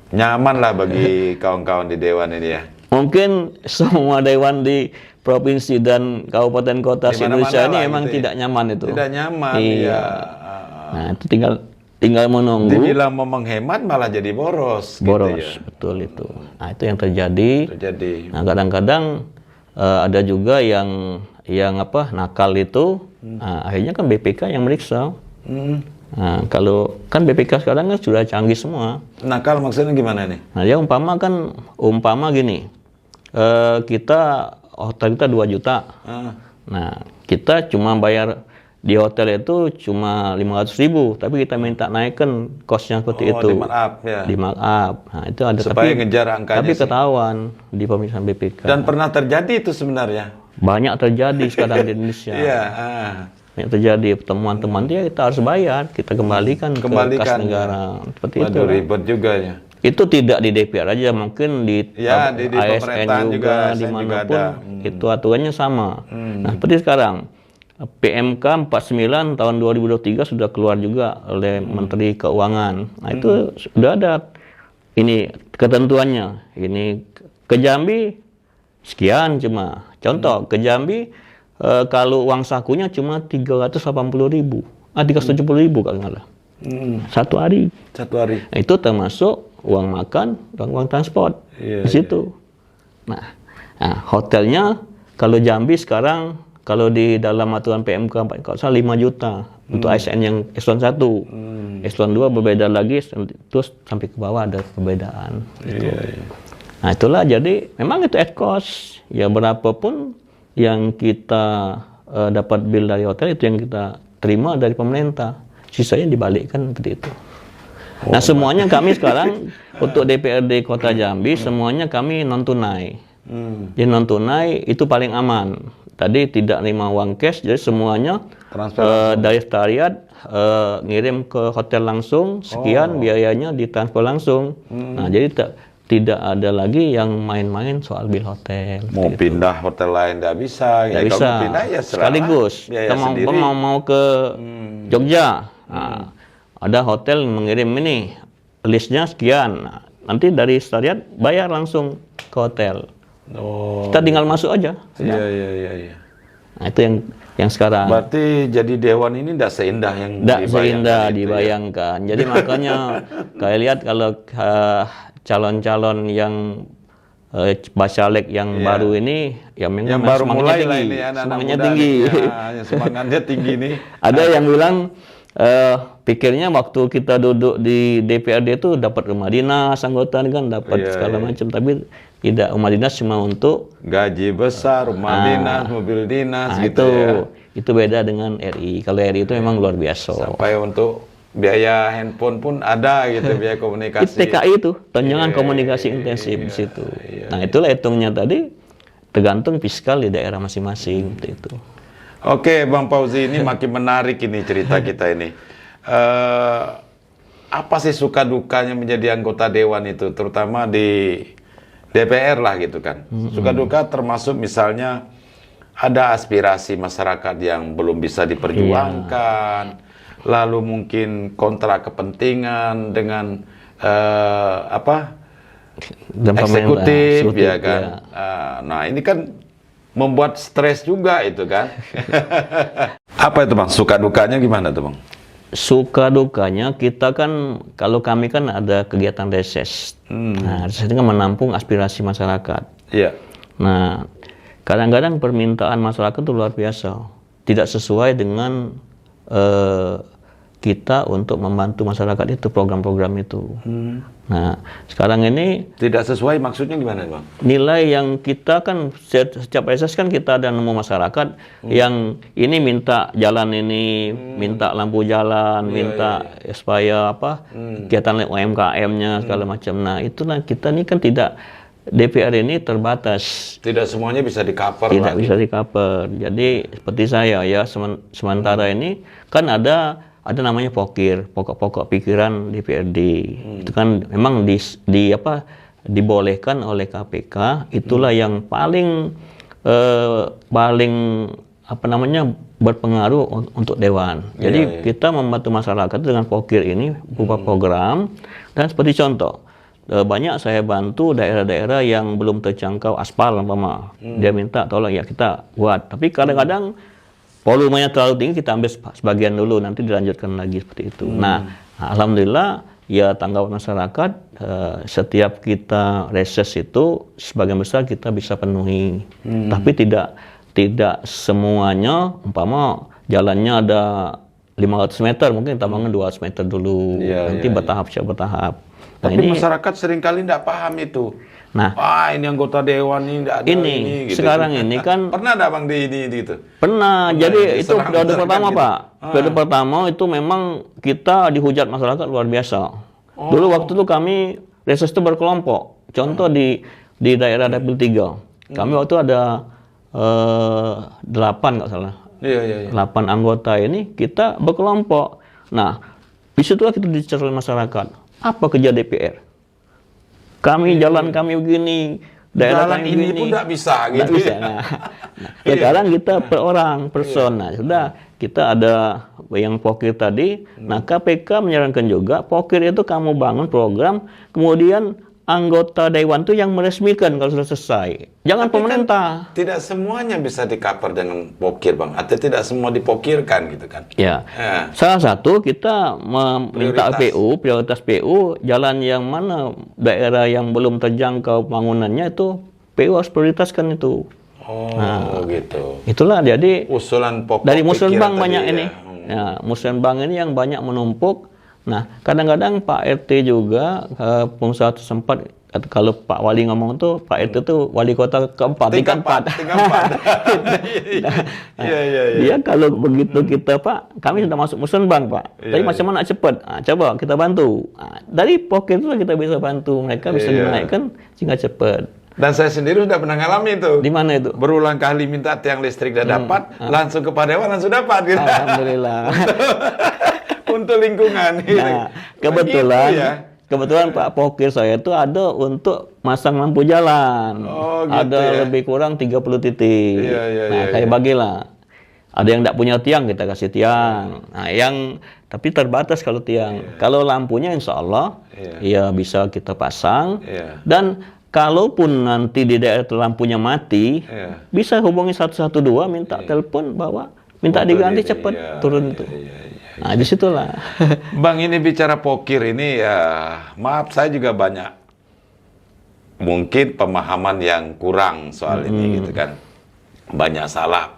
S1: nyaman lah bagi kawan-kawan di Dewan ini ya.
S2: Mungkin semua dewan di provinsi dan kabupaten kota Indonesia ini memang tidak nyaman itu.
S1: Tidak nyaman.
S2: Iya. Nah, itu tinggal menunggu.
S1: Dibilang mau menghemat malah jadi boros.
S2: Boros,
S1: gitu ya.
S2: Betul itu. Nah, itu yang terjadi.
S1: Nah,
S2: kadang-kadang ada juga yang nakal itu. Nah, akhirnya kan BPK yang meriksa. Nah, kalau kan BPK sekarang kan sudah canggih semua.
S1: Nakal maksudnya gimana nih?
S2: Nah, dia umpama gini. Hotel kita 2 juta. Nah, kita cuma bayar di hotel itu cuma 500 ribu, tapi kita minta naikkan kosnya seperti itu.
S1: Di markup ya.
S2: Di markup. Nah, itu ada.
S1: Supaya ngejar angkanya.
S2: Tapi ketahuan di pemeriksaan BPK.
S1: Dan pernah terjadi itu sebenarnya.
S2: Banyak terjadi sekarang di Indonesia.
S1: Iya.
S2: Banyak terjadi temuan-temuan dia kita harus bayar, kita kembalikan ke kas negara. Seperti itu.
S1: Ribet juga ya.
S2: Itu tidak di DPR aja, mungkin di
S1: ASN
S2: juga dimanapun itu aturannya sama. Nah, seperti sekarang PMK 49 tahun 2023 sudah keluar juga oleh Menteri Keuangan. Nah, itu sudah ada ini ketentuannya. Ini ke Jambi sekian cuma. Contoh ke Jambi kalau uang sakunya cuma 380.000, 370.000 kalau nggak salah. Satu hari. Nah, itu termasuk uang makan dan uang transport di situ. Nah, hotelnya kalau Jambi sekarang kalau di dalam aturan PMK 5 juta untuk ASN yang eselon 1. Eselon 2 berbeda lagi, terus sampai ke bawah ada perbedaan. Gitu. Nah, itulah jadi memang itu ad cost. Ya berapapun yang kita dapat bill dari hotel itu yang kita terima dari pemerintah. Sisanya dibalikkan seperti itu. Nah, semuanya kami sekarang untuk DPRD Kota Jambi semuanya kami non tunai. Jadi non tunai itu paling aman. Tadi tidak terima uang cash, jadi semuanya dari sekretariat ngirim ke hotel langsung, sekian biayanya ditransfer langsung. Nah, jadi tidak ada lagi yang main-main soal bil hotel.
S1: Mau
S2: gitu.
S1: pindah hotel lain nggak bisa.
S2: Nggak
S1: Ya,
S2: bisa.
S1: kalau mau pindah ya
S2: Sekaligus.
S1: biaya
S2: Kita
S1: sendiri.
S2: mau ke Jogja. Nah, ada hotel yang mengirim ini listnya sekian. Nah, nanti dari sekretariat bayar langsung ke hotel.
S1: Oh.
S2: Kita tinggal masuk aja.
S1: Iya.
S2: Nah, itu yang sekarang.
S1: Berarti jadi dewan ini tidak seindah yang
S2: Tidak
S1: dibayangkan
S2: seindah
S1: itu ya?
S2: dibayangkan. Jadi makanya kayak lihat kalau calon-calon yang bacalek yang baru ini, ya memang
S1: Yang baru
S2: semangatnya
S1: mulai lah
S2: tinggi.
S1: ini anak-anak
S2: Semangatnya
S1: muda
S2: tinggi.
S1: nih, ya, semangatnya tinggi nih.
S2: Ada yang bilang pikirnya waktu kita duduk di DPRD itu dapat rumah dinas, anggota kan dapat segala macam, tapi tidak, rumah dinas cuma untuk
S1: gaji besar, rumah dinas, mobil dinas gitu ya.
S2: Itu beda dengan RI. Kalau RI itu memang luar biasa.
S1: Sampai untuk biaya handphone pun ada gitu, biaya
S2: Itu
S1: komunikasi.
S2: TKI itu, tunjangan komunikasi intensif di situ. Nah, itulah hitungnya tadi tergantung fiskal di daerah masing-masing itu.
S1: Oke, Bang Fauzi, ini makin menarik ini cerita kita ini. Apa sih suka dukanya menjadi anggota dewan itu, terutama di DPR lah gitu kan. Suka duka termasuk misalnya ada aspirasi masyarakat yang belum bisa diperjuangkan, lalu mungkin kontra kepentingan dengan eksekutif, ya kan. Nah, ini kan membuat stres juga itu kan. Apa itu Bang? Suka dukanya gimana tuh Bang?
S2: Suka dukanya kita kan, kalau kami kan ada kegiatan reses. Nah, reses itu kan menampung aspirasi masyarakat.
S1: Iya.
S2: Nah, kadang-kadang permintaan masyarakat itu luar biasa. Tidak sesuai dengan kita untuk membantu masyarakat itu, program-program itu. Nah, sekarang ini
S1: Tidak sesuai maksudnya gimana Bang?
S2: nilai yang kita kan setiap reses kan kita ada nemu masyarakat yang ini minta jalan ini, minta lampu jalan, minta supaya kegiatan UMKM-nya segala macam. Nah, itulah kita ini kan tidak, DPR ini terbatas.
S1: Tidak semuanya bisa di-cover
S2: Tidak
S1: lagi.
S2: bisa di-cover. Jadi seperti saya ya, sementara ini kan ada namanya POKIR, pokok-pokok pikiran DPRD. Itu kan memang dibolehkan oleh KPK. Itulah yang paling berpengaruh untuk dewan. Jadi kita membantu masyarakat dengan POKIR ini berupa program, dan seperti contoh, banyak saya bantu daerah-daerah yang belum terjangkau aspal umpama. Dia minta tolong, ya kita buat. Tapi kadang-kadang volumenya terlalu tinggi, kita ambil sebagian dulu, nanti dilanjutkan lagi seperti itu. Nah, alhamdulillah ya tanggapan masyarakat, setiap kita reses itu sebagian besar kita bisa penuhi. Tapi tidak semuanya, umpama jalannya ada 500 meter, mungkin tambahkan 200 meter dulu. Nanti bertahap. Nah,
S1: Tapi masyarakat seringkali tidak paham itu.
S2: Nah,
S1: ini anggota dewan ini tidak ada ini gitu.
S2: sekarang ini kan
S1: Pernah ada Bang di itu?
S2: pernah. Jadi itu
S1: diserang
S2: periode pertama
S1: gitu.
S2: Pak. Periode pertama itu memang kita dihujat masyarakat luar biasa. Dulu waktu itu kami reses itu berkelompok. Contoh di daerah Dapil 3. Kami waktu ada 8 nggak salah.
S1: Iya.
S2: 8 anggota ini kita berkelompok. Nah, di situlah kita diceritakan masyarakat. Apa kerja DPR? Kami jalan kami begini, daerah
S1: Jalan
S2: kami
S1: ini
S2: begini.
S1: pun nggak bisa gitu.
S2: Nggak bisa. Nah, sekarang kita per orang, person. Nah, sudah kita ada yang POKIR tadi. Nah, KPK menyarankan juga POKIR itu kamu bangun program, kemudian anggota dewan itu yang meresmikan kalau sudah selesai. Jangan pemerintah.
S1: Tidak semuanya bisa di-cover dengan POKIR Bang. Atau tidak semua dipokirkan gitu kan.
S2: Ya. Salah satu kita meminta prioritas PU, jalan yang mana daerah yang belum terjangkau bangunannya itu PU harus prioritaskan itu.
S1: Gitu.
S2: Itulah jadi
S1: Usulan pokok
S2: dari Musrenbang
S1: pikiran
S2: banyak
S1: tadi
S2: ini. Ya, Musrenbang ini yang banyak menumpuk. Nah, kadang-kadang Pak RT juga pengusaha setempat, kalau Pak Wali ngomong tuh, Pak RT tuh wali kota keempat, tingkat 4. Dia kalau begitu kita Pak, kami sudah masuk Musrenbang Pak. Tapi macam mana cepat? Coba kita bantu. Dari POKIR itu kita bisa bantu mereka bisa dinaikkan sehingga cepat.
S1: Dan saya sendiri sudah pernah ngalami itu.
S2: Di mana itu?
S1: Berulang kali minta tiang listrik dan dapat, langsung ke Pak Dewan langsung dapat. Gitu.
S2: Alhamdulillah.
S1: Untuk lingkungan. Gitu.
S2: Nah, kebetulan
S1: Begitu ya.
S2: Kebetulan Pak Pokir saya itu ada untuk masang lampu jalan.
S1: Oh, gitu
S2: Ada
S1: ya.
S2: lebih kurang 30 titik.
S1: Iya, iya,
S2: Nah,
S1: iya,
S2: saya
S1: iya.
S2: bagilah. Ada yang tidak punya tiang, kita kasih tiang. Nah, yang tapi terbatas kalau tiang. Kalau lampunya insya Allah ya bisa kita pasang.
S1: Iya.
S2: Dan kalaupun nanti di daerah itu lampunya mati,
S1: Iya.
S2: bisa hubungi 112, minta telepon bahwa minta diganti cepat turun itu. Nah, disitulah.
S1: Bang, ini bicara pokir ini ya, maaf saya juga banyak mungkin pemahaman yang kurang soal ini gitu kan. Banyak salah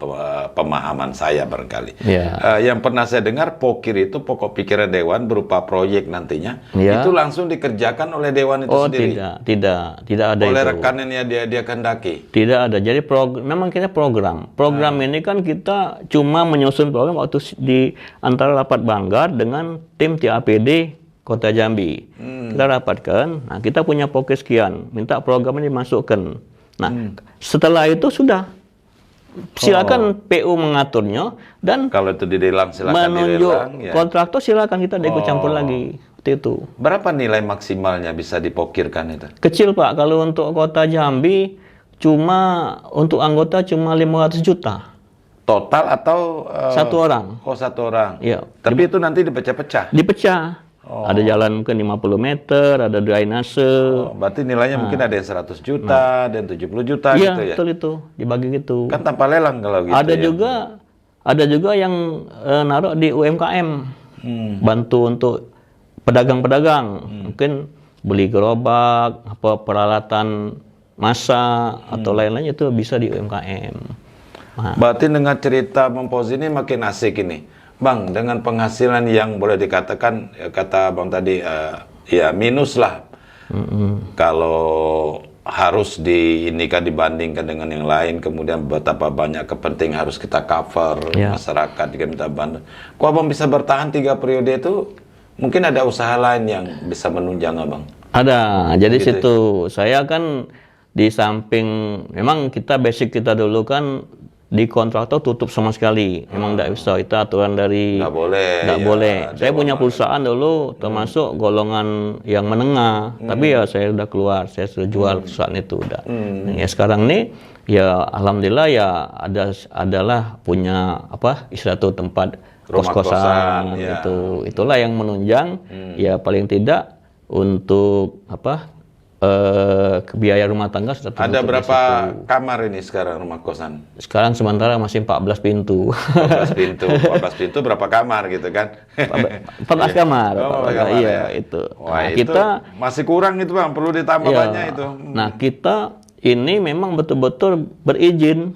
S1: pemahaman saya barangkali.
S2: Ya.
S1: Yang pernah saya dengar pokir itu pokok pikiran dewan berupa proyek nantinya
S2: Ya.
S1: itu langsung dikerjakan oleh dewan itu
S2: Oh,
S1: sendiri.
S2: tidak ada
S1: Oleh
S2: itu.
S1: rekannya dia kehendaki.
S2: Tidak ada. Jadi memang kita program. Program ini kan kita cuma menyusun program waktu di antara rapat Banggar dengan tim TAPD Kota Jambi. Kita rapatkan. Nah, kita punya pokok sekian. Minta program ini dimasukkan. Nah, setelah itu sudah silakan PU mengaturnya dan
S1: Kalau itu dilelang silakan
S2: menunjuk
S1: dilelang ya.
S2: kontraktor, silakan kita ikut campur lagi. Seperti itu.
S1: Berapa nilai maksimalnya bisa dipokirkan itu?
S2: Kecil Pak, kalau untuk Kota Jambi cuma untuk anggota cuma 500 juta.
S1: Total atau
S2: Satu orang.
S1: Oh, satu orang.
S2: Iya.
S1: Tapi itu nanti dipecah-pecah.
S2: Dipecah. Ada jalan mungkin 50 meter, ada drainase.
S1: Oh, berarti nilainya mungkin ada yang 100 juta, ada yang 70 juta
S2: Iya,
S1: gitu ya.
S2: betul itu. Dibagi gitu.
S1: Kan tanpa lelang kalau gitu
S2: Ada
S1: ya.
S2: ada juga yang naruh di UMKM. Bantu untuk pedagang-pedagang. Mungkin beli gerobak, apa peralatan masak atau lain-lain itu bisa di UMKM. Nah,
S1: Berarti dengan cerita Mempoz ini makin asik ini. Bang, dengan penghasilan yang boleh dikatakan, ya, kata Bang tadi, ya minus lah. Kalau harus diinikan dibandingkan dengan yang lain, kemudian betapa banyak kepentingan harus kita cover,
S2: Ya.
S1: masyarakat juga minta bantu. Kok Abang bisa bertahan 3 periode itu, mungkin ada usaha lain yang bisa menunjang Abang?
S2: ada. Jadi
S1: Gitu.
S2: situ saya kan di samping memang kita basic kita dulu kan di kontraktor tutup sama sekali. Memang tidak bisa, itu aturan dari
S1: Nggak boleh.
S2: nggak
S1: ya,
S2: boleh. Saya
S1: Dewan
S2: punya perusahaan dulu termasuk golongan yang menengah. Tapi ya saya udah keluar, saya sudah jual perusahaan itu udah. Nah, ya sekarang nih ya alhamdulillah ya adalah punya apa istilah tuh tempat
S1: Rumah kosan,
S2: kos-kosan
S1: ya.
S2: itulah yang menunjang ya paling tidak untuk apa biaya rumah tangga sudah
S1: Ada
S2: tertutup di
S1: berapa
S2: situ.
S1: kamar ini sekarang rumah kosan?
S2: Sekarang sementara masih 14 pintu.
S1: 14 pintu, 14 pintu berapa kamar gitu kan?
S2: 14 kamar.
S1: Oh, 14 kamar,
S2: Iya,
S1: ya.
S2: itu.
S1: Wah,
S2: Nah,
S1: itu masih kurang itu Bang, perlu ditambah
S2: ya,
S1: banyak itu.
S2: Nah, kita ini memang betul-betul berizin.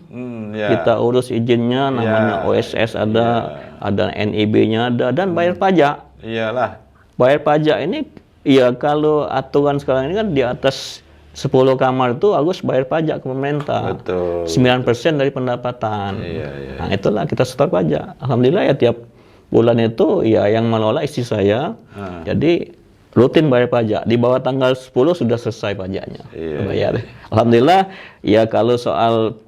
S1: Ya.
S2: Kita urus izinnya, namanya OSS ada NIB-nya ada, dan bayar pajak.
S1: Iyalah.
S2: Bayar pajak ini, ya kalau aturan sekarang ini kan di atas 10 kamar itu harus bayar pajak ke pemerintah.
S1: Betul.
S2: 9% dari pendapatan.
S1: Iya.
S2: Nah, itulah kita setor pajak. Alhamdulillah ya tiap bulan itu ya yang mengelola istri saya. Jadi rutin bayar pajak. Di bawah tanggal 10 sudah selesai pajaknya.
S1: Iya,
S2: Bayar. Alhamdulillah ya kalau soal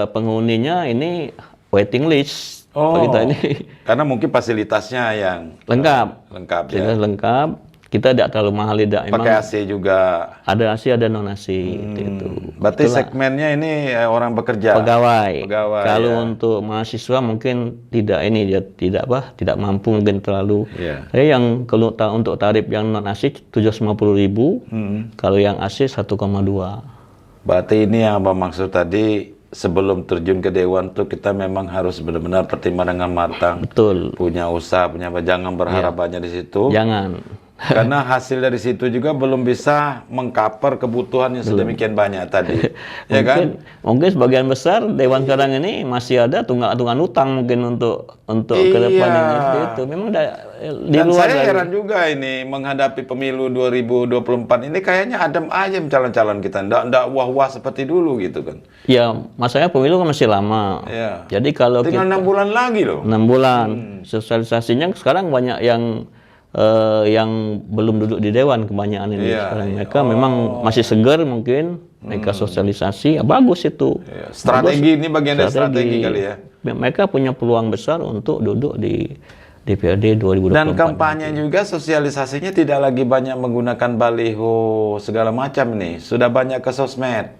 S2: penghuninya ini waiting list.
S1: Oh,
S2: Kita ini
S1: karena mungkin fasilitasnya yang
S2: lengkap.
S1: lengkap ya.
S2: Sudah lengkap. Kita tidak terlalu mahal, tidak. Memang
S1: Pakai AC juga.
S2: ada AC, ada non AC itu.
S1: Berarti segmennya ini orang bekerja.
S2: Pegawai.
S1: Pegawai,
S2: Kalau
S1: ya.
S2: untuk mahasiswa mungkin tidak ini dia tidak tidak mampu mungkin terlalu.
S1: Iya.
S2: Saya yang kalau untuk tarif yang non AC 750.000, kalau yang AC 1,2.
S1: Berarti ini yang Abang maksud tadi, sebelum terjun ke dewan tuh kita memang harus benar-benar pertimbangan dengan matang.
S2: Betul.
S1: Punya usaha, punya apa, jangan berharap banyak di situ.
S2: Jangan.
S1: Karena hasil dari situ juga belum bisa mengcover kebutuhan yang sedemikian banyak tadi. Ya kan?
S2: Mungkin sebagian besar dewan sekarang ini masih ada tunggakan utang mungkin untuk ke depan ini seperti itu. Memang di
S1: Dan
S2: luar
S1: saya
S2: dari
S1: heran juga ini menghadapi pemilu 2024 ini kayaknya adem ayem calon-calon kita. Nggak wah-wah seperti dulu gitu kan.
S2: ya masalahnya pemilu kan masih lama.
S1: Ya.
S2: Jadi kalau
S1: Tinggal 6 bulan lagi loh.
S2: 6 bulan. Sosialisasinya sekarang banyak yang belum duduk di dewan kebanyakan ini.
S1: Iya,
S2: Sekarang mereka memang masih segar mungkin. Mereka sosialisasi, ya bagus itu.
S1: Ya, strategi ini bagian dari strategi kali ya.
S2: Mereka punya peluang besar untuk duduk di DPRD 2024.
S1: Dan kampanye juga sosialisasinya tidak lagi banyak menggunakan baliho segala macam nih, sudah banyak ke sosmed.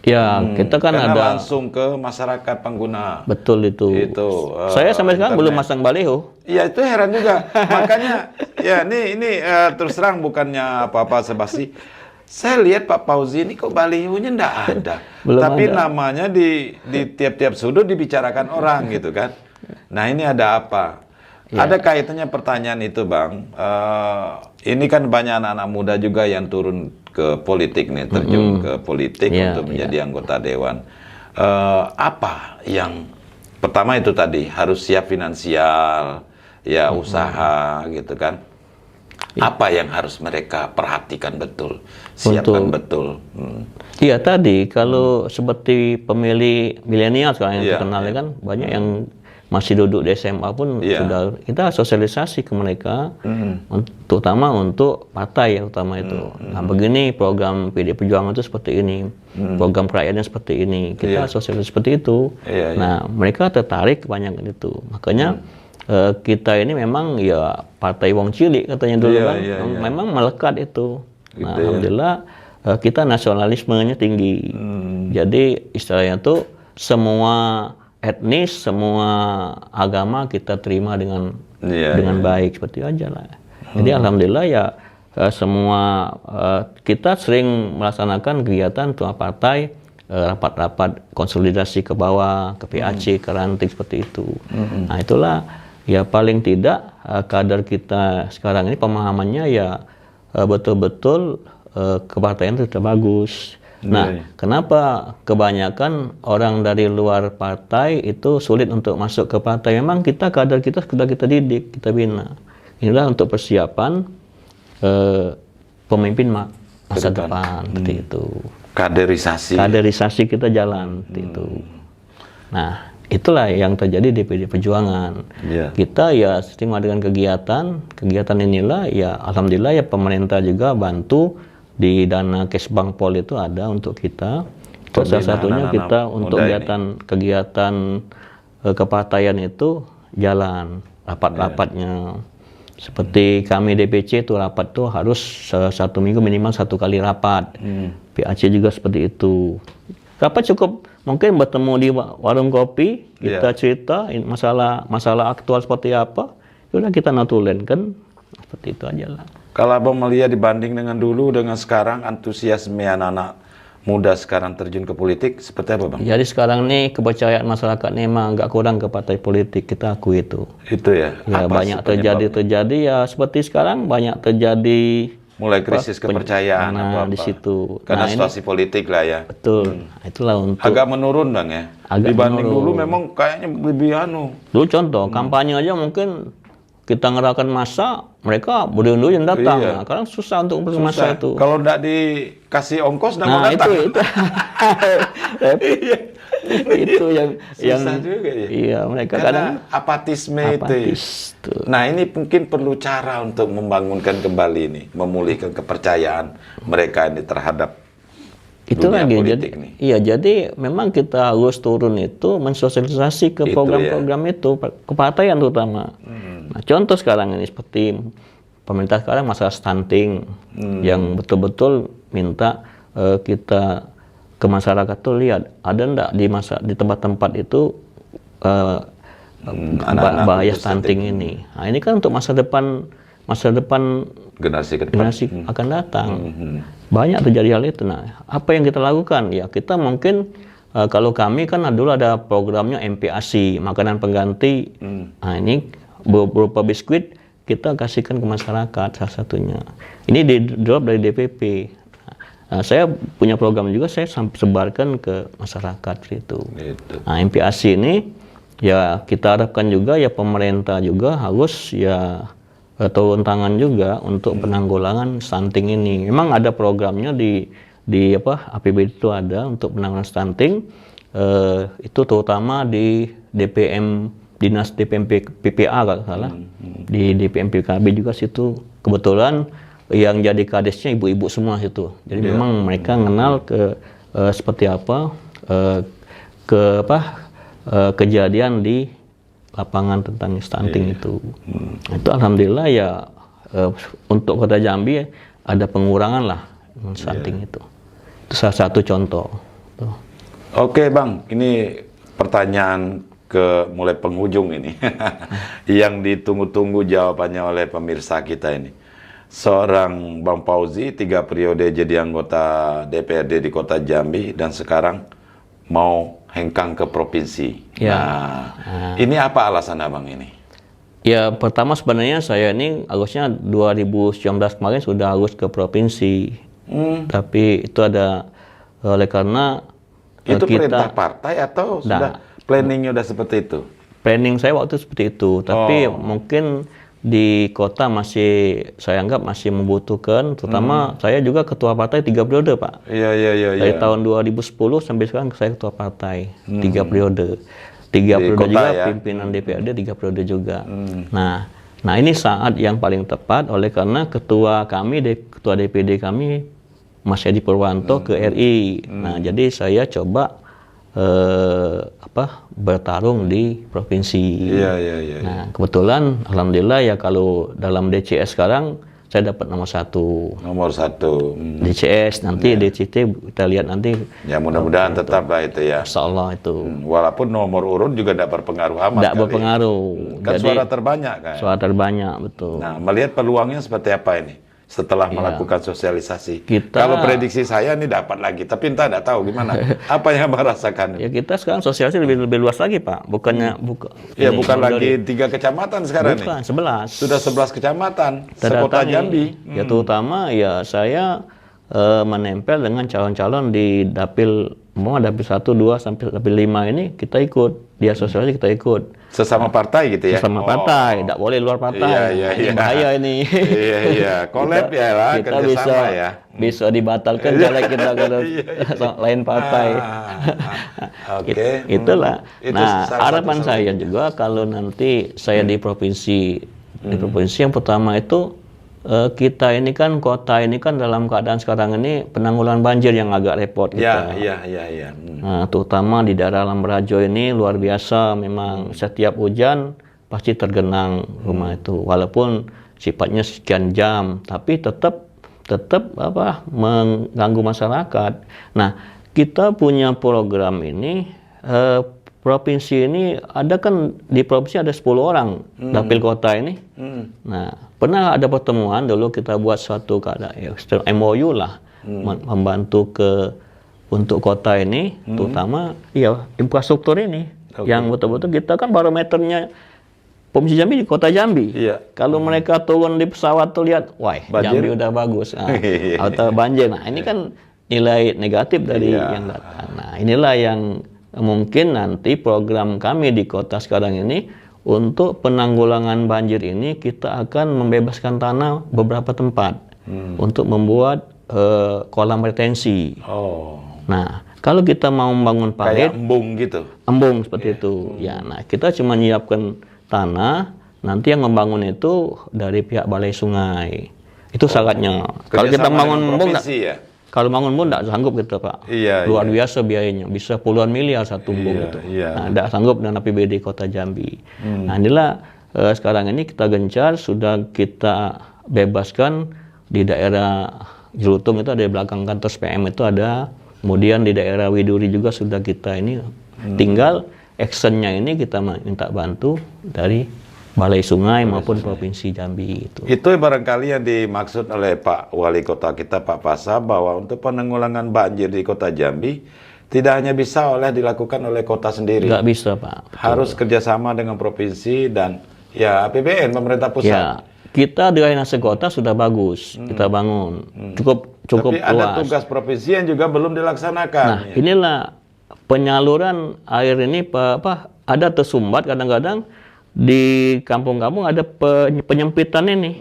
S2: Ya, kita kan
S1: karena
S2: ada
S1: langsung ke masyarakat pengguna.
S2: betul itu. Saya sampai sekarang belum masang baliho.
S1: Iya, itu heran juga. Makanya ya ini terus terang bukannya apa-apa sebasi. Saya lihat Pak Fauzi ini kok balihonya enggak ada. Tapi
S2: ada.
S1: namanya di tiap-tiap sudut dibicarakan orang gitu kan. Nah, ini ada apa? Ya. Ada kaitannya pertanyaan itu, Bang. Ini kan banyak anak-anak muda juga yang turun ke politik nih, terjun ke politik untuk menjadi anggota dewan. Apa yang pertama itu tadi harus siap finansial, ya usaha gitu kan. Apa yang harus mereka perhatikan betul, siapkan betul.
S2: Iya tadi kalau seperti pemilih milenial sekarang yang terkenal kan banyak yang masih duduk di SMA pun sudah kita sosialisasi ke mereka, terutama untuk partai ya utama itu. Nah begini program PD Perjuangan itu seperti ini, program kerakyatan seperti ini, kita sosialisasi seperti itu. Nah mereka tertarik kebanyakan itu, makanya kita ini memang ya partai wong cilik katanya dulu kan, memang melekat itu. Nah alhamdulillah kita nasionalismenya tinggi, jadi istilahnya tuh semua etnis, semua agama kita terima dengan baik seperti aja lah. Jadi alhamdulillah ya semua kita sering melaksanakan kegiatan tua partai, rapat-rapat konsolidasi ke bawah, ke PAC, ke ranting seperti itu. Nah itulah ya paling tidak kader kita sekarang ini pemahamannya ya betul-betul kepartaian itu sudah bagus. Nah, kenapa kebanyakan orang dari luar partai itu sulit untuk masuk ke partai? Memang kita kader kita sudah kita didik, kita bina. Inilah untuk persiapan pemimpin masa depan, seperti itu. Kaderisasi kita jalan, seperti itu. Nah, itulah yang terjadi di PD Perjuangan. Kita ya sering dengan kegiatan inilah ya alhamdulillah ya pemerintah juga bantu. Di dana Kesbang Pol itu ada untuk kita. Salah satunya kita untuk kegiatan kepartaian itu jalan rapat-rapatnya. Seperti kami DPC itu rapat tuh harus satu minggu minimal 1 kali rapat. PAC juga seperti itu. Rapat cukup mungkin bertemu di warung kopi, kita cerita masalah aktual seperti apa. Sudah kita notulen kan seperti itu aja lah.
S1: Kalau Abang melihat dibanding dengan dulu dengan sekarang antusiasme anak-anak muda sekarang terjun ke politik seperti apa Bang?
S2: Jadi sekarang nih kepercayaan masyarakat nih emang nggak kurang ke partai politik, kita akui itu.
S1: Itu ya?
S2: Ya banyak terjadi ya seperti sekarang banyak terjadi
S1: mulai krisis kepercayaan
S2: di situ.
S1: Karena situasi politik lah ya.
S2: Betul. Itulah untuk
S1: agak menurun Bang ya. Dibanding dulu memang kayaknya lebih
S2: Dulu contoh kampanye aja mungkin kita ngerahkan masa, mereka berdua yang datang. Nah, sekarang susah untuk masa itu.
S1: Kalau tidak dikasih ongkos, tidak mau datang.
S2: Itu yang
S1: susah juga ya.
S2: Iya, mereka
S1: kadang apatisme itu. Nah, ini mungkin perlu cara untuk membangunkan kembali ini, memulihkan kepercayaan mereka ini terhadap
S2: itu lagi jadi memang kita harus turun itu mensosialisasi ke program-program itu kepartaian terutama. Nah, contoh sekarang ini seperti pemerintah sekarang masalah stunting yang betul-betul minta kita ke masyarakat tuh lihat ada enggak di tempat-tempat itu bahaya stunting ini. Nah, ini kan untuk masa depan generasi akan datang. Banyak terjadi hal itu. Nah, apa yang kita lakukan? Ya, kita mungkin kalau kami kan dulu ada programnya MPASI, makanan pengganti. Nah, ini berupa biskuit kita kasihkan ke masyarakat salah satunya. Ini di drop dari DPP. Nah, saya punya program juga, saya sebarkan ke masyarakat itu. Nah, MPASI ini ya kita harapkan juga ya pemerintah juga harus ya turun tangan juga untuk penanggulangan stunting ini. Memang ada programnya di APBD itu ada untuk penanggulangan stunting. Itu terutama di Dinas DPM PPA kalau salah. Di DPM PKB juga situ. Kebetulan yang jadi kadesnya ibu-ibu semua situ. Jadi memang mereka kenal ke seperti apa kejadian di lapangan tentang stunting itu. Itu alhamdulillah ya untuk Kota Jambi ada pengurangan lah stunting itu. Itu salah satu contoh. Tuh.
S1: Oke Bang, ini pertanyaan mulai penghujung ini. Yang ditunggu-tunggu jawabannya oleh pemirsa kita ini. Seorang Bang Fauzi 3 periode jadi anggota DPRD di Kota Jambi dan sekarang mau hengkang ke provinsi.
S2: Ya.
S1: Ini apa alasan Abang ini?
S2: Ya, pertama sebenarnya saya ini harusnya 2019 kemarin sudah harus ke provinsi. Tapi itu ada oleh karena
S1: itu perintah partai atau sudah planningnya udah seperti itu?
S2: Planning saya waktu seperti itu, tapi mungkin di kota masih saya anggap masih membutuhkan, terutama saya juga ketua partai 3 periode Pak.
S1: Iya.
S2: Dari tahun 2010 sampai sekarang saya ketua partai 3 periode. 3 periode juga ya? Pimpinan DPRD 3 periode juga. Nah ini saat yang paling tepat oleh karena ketua DPD kami Mas Edi Purwanto ke RI. Nah jadi saya coba bertarung di provinsi.
S1: Iya.
S2: Nah kebetulan alhamdulillah ya kalau dalam DCS sekarang saya dapat nomor 1.
S1: Nomor 1.
S2: DCS nanti DCT kita lihat nanti.
S1: Ya mudah-mudahan tetap lah itu ya.
S2: Insya Allah itu.
S1: Walaupun nomor urut juga tidak berpengaruh amat.
S2: Tidak berpengaruh.
S1: Kan jadi, suara terbanyak kan.
S2: Suara terbanyak betul.
S1: Nah melihat peluangnya seperti apa ini? Setelah melakukan sosialisasi.
S2: Kalau
S1: prediksi saya ini dapat lagi, tapi entah tidak tahu gimana. Apa yang Abang rasakan?
S2: Ya kita sekarang sosialisasi lebih luas lagi Pak, bukan
S1: lagi 3 kecamatan sekarang
S2: bukan,
S1: nih.
S2: 11.
S1: Sudah 11 kecamatan sekota Jambi.
S2: Ya terutama ya saya menempel dengan calon-calon di dapil 1, 2 sampai dapil 5 ini kita ikut. Dia sosialisasi kita ikut.
S1: Sesama partai gitu ya?
S2: Sesama partai, tidak boleh luar partai. Ini bahaya ini.
S1: Iya. Collab ya lah,
S2: kita bisa dibatalkan caleg kita kalau lain partai.
S1: Oke.
S2: Itulah. Nah, harapan saya juga kalau nanti saya di provinsi, yang pertama itu kita ini kan kota ini kan dalam keadaan sekarang ini penanggulangan banjir yang agak repot kita.
S1: Iya.
S2: Nah, terutama di daerah Lambrajo ini luar biasa, memang setiap hujan pasti tergenang rumah itu. Walaupun sifatnya sekian jam, tapi tetap mengganggu masyarakat. Nah, kita punya program ini provinsi ini ada kan di provinsi ada 10 orang dapil kota ini. Nah, pernah ada pertemuan dulu kita buat suatu MOU lah membantu untuk kota ini, terutama infrastruktur ini yang betul-betul kita kan barometernya Provinsi Jambi di Kota Jambi. Kalau mereka turun di pesawat tuh lihat, wah Jambi udah bagus, atau banjir. Nah ini kan nilai negatif dari yang datang. Nah inilah yang mungkin nanti program kami di kota sekarang ini untuk penanggulangan banjir ini kita akan membebaskan tanah beberapa tempat untuk membuat kolam retensi. Nah kalau kita mau membangun parit,
S1: kayak embung gitu.
S2: Embung seperti itu. Ya, nah kita cuma menyiapkan tanah, nanti yang membangun itu dari pihak balai sungai. Itu syaratnya. Kalau kita bangun embung, kalau bangun embung tidak sanggup kita Pak. Luar biasa biayanya, bisa puluhan miliar satu embung itu. Nah, tidak sanggup dengan APBD Kota Jambi. Nah inilah sekarang ini kita gencar, sudah kita bebaskan di daerah Jerutung itu ada di belakang kantor PM itu ada. Kemudian di daerah Widuri juga sudah kita ini tinggal actionnya ini kita minta bantu dari Balai Sungai maupun Provinsi Jambi itu.
S1: Itu barangkali yang dimaksud oleh Pak Wali Kota kita Pak Pasa bahwa untuk penanggulangan banjir di Kota Jambi tidak hanya bisa dilakukan oleh kota sendiri.
S2: Nggak bisa Pak. Betul.
S1: Harus kerjasama dengan provinsi dan ya APBN pemerintah pusat.
S2: Ya, kita drainase kota sudah bagus kita bangun cukup
S1: Tapi
S2: luas.
S1: ada tugas provinsi yang juga belum dilaksanakan.
S2: Nah inilah penyaluran air ini ada tersumbat kadang-kadang di kampung-kampung ada penyempitan ini,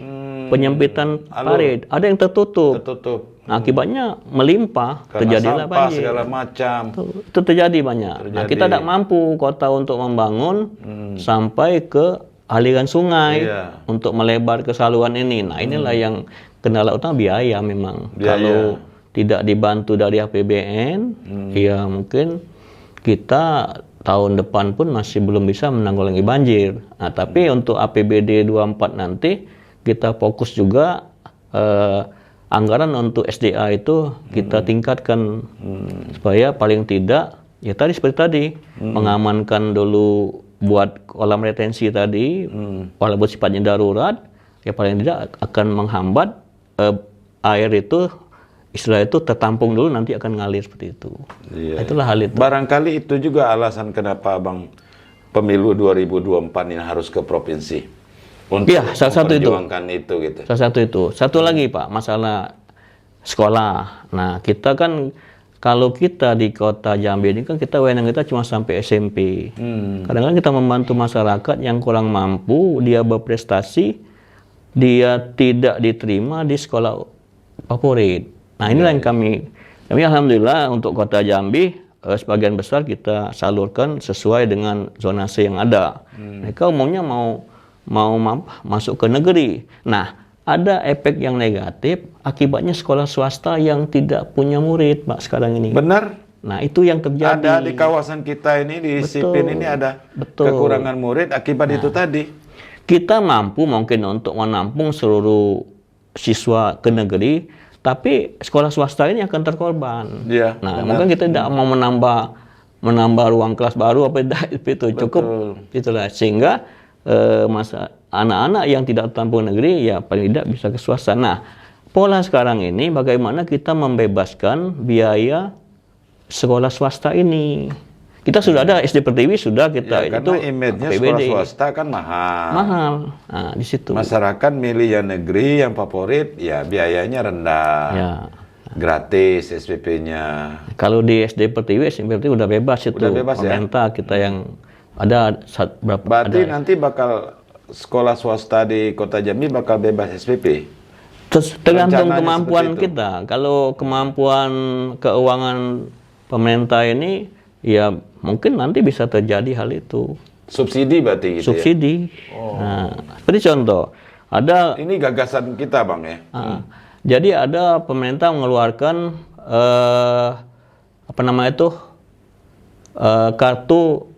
S2: penyempitan parit, ada yang tertutup. Nah, akibatnya melimpah, terjadilah banjir.
S1: Segala macam.
S2: Itu terjadi banyak. Nah, kita tidak mampu kota untuk membangun sampai ke aliran sungai untuk melebar ke saluran ini. Nah, inilah yang kendala utama, biaya memang. Kalau tidak dibantu dari APBN, ya mungkin kita tahun depan pun masih belum bisa menanggulangi banjir. Nah, tapi untuk APBD 24 nanti kita fokus juga anggaran untuk SDA itu kita tingkatkan supaya paling tidak ya tadi seperti tadi mengamankan dulu buat kolam retensi tadi walaupun sifatnya darurat ya paling tidak akan menghambat air itu istilah itu tertampung dulu nanti akan ngalir seperti itu.
S1: Iya,
S2: itulah hal itu.
S1: Barangkali itu juga alasan kenapa Abang pemilu 2024 ini harus ke provinsi. Untuk
S2: ya, salah satu itu.
S1: Gitu.
S2: Salah satu itu. Satu lagi Pak, masalah sekolah. Nah, kita kan kalau kita di kota Jambi ini kan kita wewenang kita cuma sampai SMP. Kadang-kadang kita membantu masyarakat yang kurang mampu, dia berprestasi, dia tidak diterima di sekolah favorit. Nah, inilah yang kami alhamdulillah untuk kota Jambi sebagian besar kita salurkan sesuai dengan zonasi yang ada. Mereka umumnya mau masuk ke negeri. Nah, ada efek yang negatif akibatnya sekolah swasta yang tidak punya murid, Pak, sekarang ini.
S1: Benar.
S2: Nah, itu yang terjadi.
S1: Ada di kawasan kita ini, di Sipin ini ada kekurangan murid akibat itu tadi.
S2: Kita mampu mungkin untuk menampung seluruh siswa ke negeri, tapi sekolah swasta ini akan terkorban.
S1: Ya,
S2: nah, mungkin kita tidak mau menambah ruang kelas baru apa itu cukup itulah sehingga masa anak-anak yang tidak tampung negeri ya paling tidak bisa ke swasta. Nah, pola sekarang ini bagaimana kita membebaskan biaya sekolah swasta ini. Kita sudah ada SD Pertiwi sudah kita
S1: ya,
S2: itu
S1: karena image-nya sekolah swasta kan mahal.
S2: Mahal. Nah, di situ.
S1: Masyarakat milih yang negeri yang favorit ya biayanya rendah.
S2: Ya.
S1: Gratis SPP-nya.
S2: Kalau di SD Pertiwi, SMP Pertiwi udah bebas itu.
S1: Udah bebas
S2: pemerintah kita yang ada berapa.
S1: Berarti nanti bakal sekolah swasta di Kota Jambi bakal bebas SPP.
S2: Tergantung kemampuan kita. Kalau kemampuan keuangan pemerintah ini, ya mungkin nanti bisa terjadi hal itu.
S1: Subsidi berarti gitu.
S2: Subsidi.
S1: Ya?
S2: Nah, seperti contoh, ada.
S1: Ini gagasan kita, Bang ya.
S2: Jadi ada pemerintah mengeluarkan apa namanya itu kartu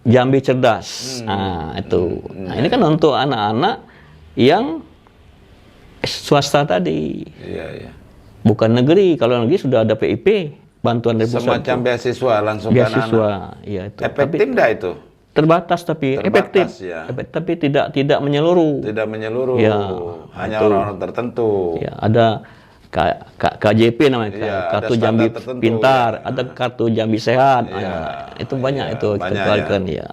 S2: Jambi Cerdas. Nah, itu. Nah, ini kan untuk anak-anak yang swasta tadi.
S1: Iya, iya.
S2: Bukan negeri. Kalau negeri sudah ada PIP, bantuan dari pusat.
S1: Semacam beasiswa langsung ke anak-anak.
S2: Beasiswa, iya itu.
S1: Efektif enggak itu?
S2: Terbatas tapi efektif.
S1: Ya.
S2: Tapi tidak menyeluruh.
S1: Tidak menyeluruh.
S2: Ya,
S1: hanya orang-orang tertentu.
S2: Ya, ada KJP namanya,
S1: ya,
S2: kartu Jambi Pintar, ada kartu Jambi Sehat.
S1: Ya,
S2: itu banyak itu kita keluarkan ya.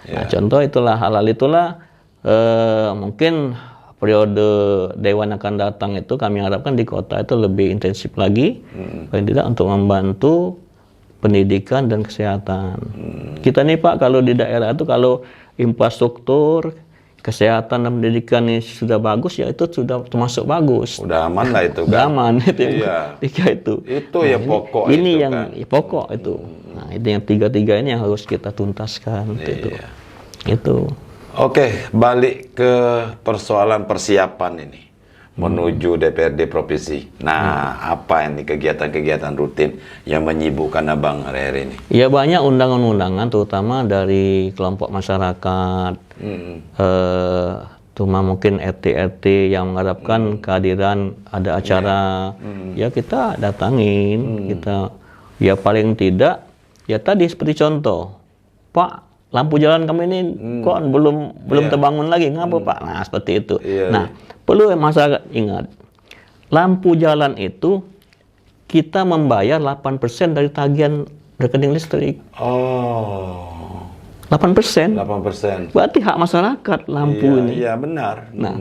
S2: Nah,
S1: Ya.
S2: contoh itulah hal-hal itulah mungkin periode Dewan akan datang itu kami harapkan di kota itu lebih intensif lagi, paling tidak untuk membantu pendidikan dan kesehatan. Kita nih Pak, kalau di daerah itu kalau infrastruktur kesehatan dan pendidikan ini sudah bagus, ya itu sudah termasuk bagus.
S1: Udah aman lah itu kan.
S2: Udah aman itu.
S1: Iya.
S2: Tiga itu.
S1: Itu yang pokok
S2: ini
S1: itu
S2: yang
S1: kan.
S2: pokok itu. Nah, itu yang tiga-tiga ini yang harus kita tuntaskan.
S1: Iya.
S2: Itu.
S1: Oke, balik ke persoalan persiapan ini menuju DPRD provinsi. Nah, apa ini kegiatan-kegiatan rutin yang menyibukkan Abang hari-hari ini?
S2: Ya banyak undangan-undangan, terutama dari kelompok masyarakat, cuma mungkin RT-RT yang mengharapkan kehadiran ada acara, ya kita datangin, kita ya paling tidak, ya tadi seperti contoh, Pak, lampu jalan kami ini kok belum terbangun lagi, ngapa Pak? Nah seperti itu. Nah perlu masyarakat ingat, lampu jalan itu kita membayar 8% dari tagihan rekening listrik.
S1: Oh.
S2: 8%.
S1: 8%.
S2: Berarti hak masyarakat lampu ini.
S1: Iya benar.
S2: Nah,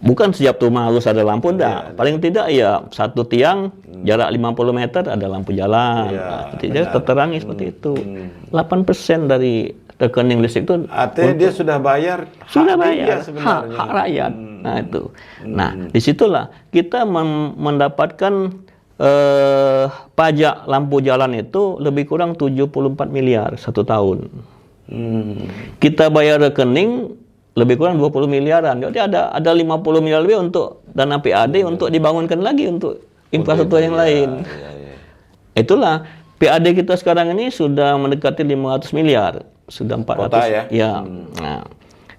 S2: bukan setiap rumah harus ada lampu, enggak. Paling tidak ya satu tiang jarak 50 meter ada lampu jalan. Tidak terterangi seperti itu. 8% dari rekening listrik itu
S1: artinya dia sudah bayar.
S2: Sudah bayar hak rakyat. Nah itu. Nah disitulah kita mendapatkan pajak lampu jalan itu lebih kurang 74 miliar satu tahun. Kita bayar rekening lebih kurang 20 miliaran. Jadi ada 50 miliar lebih untuk dana PAD untuk dibangunkan lagi untuk infrastruktur yang lain. Itulah PAD kita sekarang ini sudah mendekati 500 miliar, sudah 400
S1: Kota ya.
S2: Ya. Nah,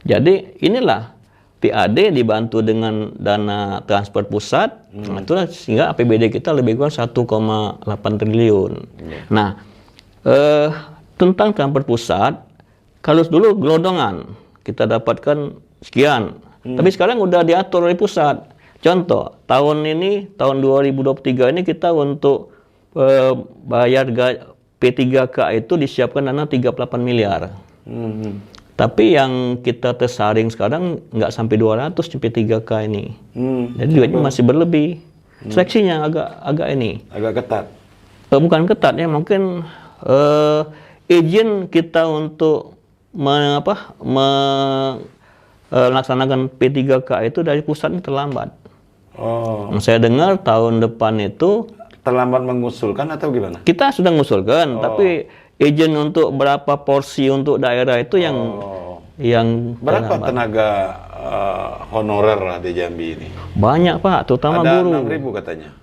S2: jadi inilah PAD dibantu dengan dana transfer pusat, nah, itulah sehingga APBD kita lebih kurang 1,8 triliun. Nah, tentang transfer pusat, kalau dulu gelondongan kita dapatkan sekian, tapi sekarang udah diatur oleh pusat. Contoh, tahun 2023 ini kita untuk bayar P3K itu disiapkan dana 38 miliar. Tapi yang kita tersaring sekarang nggak sampai 200 di P3K ini. Jadi duitnya masih berlebih. Seleksinya agak
S1: ketat.
S2: Bukan ketat ya, mungkin izin kita untuk melaksanakan P3K itu dari pusat ini terlambat. Saya dengar tahun depan itu
S1: terlambat mengusulkan atau gimana?
S2: Kita sudah mengusulkan, tapi izin untuk berapa porsi untuk daerah itu yang
S1: berapa
S2: terlambat.
S1: tenaga honorer di Jambi ini?
S2: Banyak Pak, terutama
S1: ada
S2: guru.
S1: 6.000 katanya.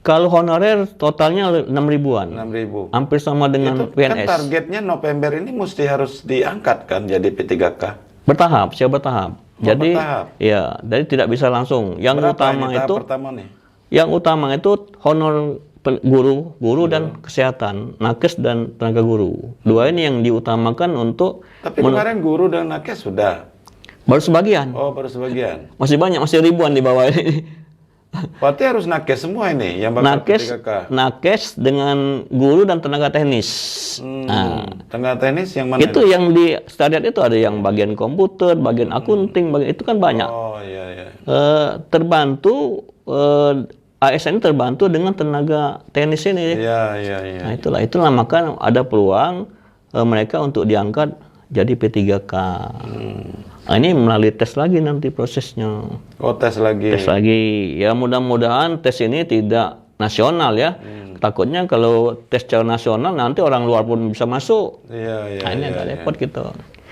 S2: Kalau honorer totalnya 6.000-an.
S1: 6.000.
S2: Hampir sama dengan
S1: Itu
S2: PNS.
S1: kan targetnya November ini mesti harus diangkat kan jadi P3K.
S2: Bertahap, secara bertahap. Jadi
S1: bertahap.
S2: ya, jadi tidak bisa langsung. Yang
S1: Berapa
S2: utama
S1: ini tahap
S2: itu
S1: pertama nih?
S2: Yang utama itu honor guru dan kesehatan, nakes dan tenaga guru. Dua ini yang diutamakan untuk.
S1: Tapi kemarin guru dan nakes sudah.
S2: Baru sebagian.
S1: Oh, baru sebagian.
S2: Masih banyak, masih ribuan di bawah ini.
S1: Berarti harus nakes semua ini yang bakal P3K.
S2: Nakes dengan guru dan tenaga teknis.
S1: Tenaga teknis yang mana?
S2: Itu yang di standar itu ada yang bagian komputer, bagian akunting, bagian itu kan banyak.
S1: Oh iya.
S2: Terbantu ASN terbantu dengan tenaga teknis ini.
S1: Iya.
S2: Nah itulah maka ada peluang mereka untuk diangkat jadi P3K. Nah, ini melalui tes lagi nanti prosesnya.
S1: Oh, tes lagi.
S2: Tes lagi. Ya mudah-mudahan tes ini tidak nasional ya. Takutnya kalau tes secara nasional nanti orang luar pun bisa masuk.
S1: Iya.
S2: Nah, ini agak repot gitu.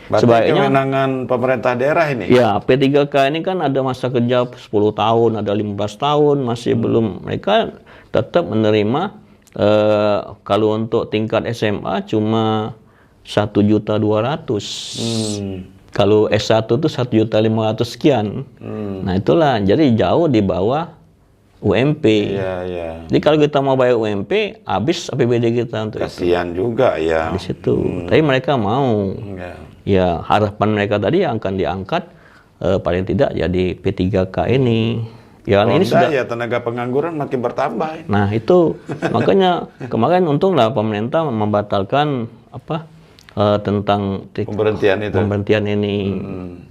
S1: Berarti kewenangan pemerintah daerah ini?
S2: Ya, P3K ini kan ada masa kerja 10 tahun, ada 15 tahun, masih belum. Mereka tetap menerima, kalau untuk tingkat SMA cuma 1.200.000. Kalau S1 itu 1.500.000 sekian. Nah itulah, jadi jauh di bawah UMP.
S1: Iya.
S2: Jadi kalau kita mau bayar UMP, habis APBD kita untuk
S1: kasihan juga ya.
S2: di situ. Tapi mereka mau. Ya harapan mereka tadi yang akan diangkat paling tidak jadi P3K ini. Ya ini sudah
S1: ya tenaga pengangguran makin bertambah.
S2: Nah itu makanya kemarin untunglah pemerintah membatalkan tentang pemberhentian ini.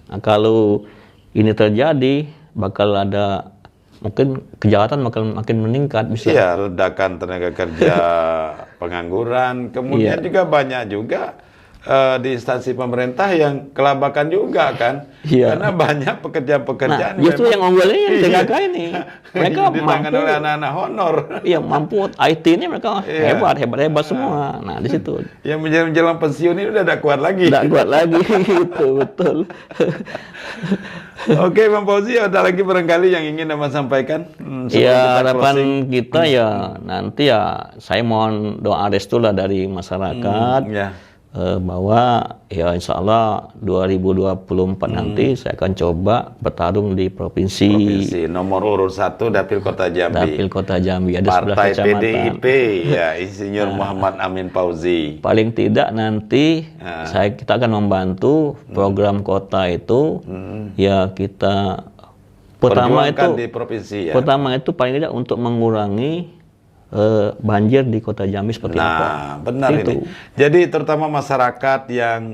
S2: Nah, kalau ini terjadi bakal ada mungkin kejahatan makin meningkat bisa.
S1: Iya, ledakan tenaga kerja pengangguran, kemudian juga banyak juga di instansi pemerintah yang kelabakan juga kan.
S2: Iya.
S1: Karena banyak pekerjaan-pekerjaan
S2: justru yang unggulnya yang PKK ini. Mereka
S1: ditangani oleh anak-anak honor.
S2: Iya, mampu IT ini mereka hebat semua. Nah, di situ.
S1: Yang menjelang pensiun ini udah tidak kuat lagi.
S2: Tidak kuat lagi gitu, betul.
S1: Oke, Bang Fauzi, ada lagi barangkali yang ingin Anda sampaikan?
S2: Ya, harapan kita ya nanti ya saya mohon doa restu lah dari masyarakat. Bahwa ya insya Allah 2024 nanti saya akan coba bertarung di provinsi
S1: nomor urut 1 Dapil Kota Jambi.
S2: Dapil Kota Jambi ada
S1: Partai
S2: 11 kecamatan.
S1: PDIP ya Insinyur Muhammad Amin Fauzi.
S2: Paling tidak nanti kita akan membantu program kota itu ya kita pertama itu
S1: di provinsi ya.
S2: Pertama itu paling tidak untuk mengurangi banjir di Kota Jambi seperti apa?
S1: Nah, benar
S2: itu.
S1: ini. Jadi terutama masyarakat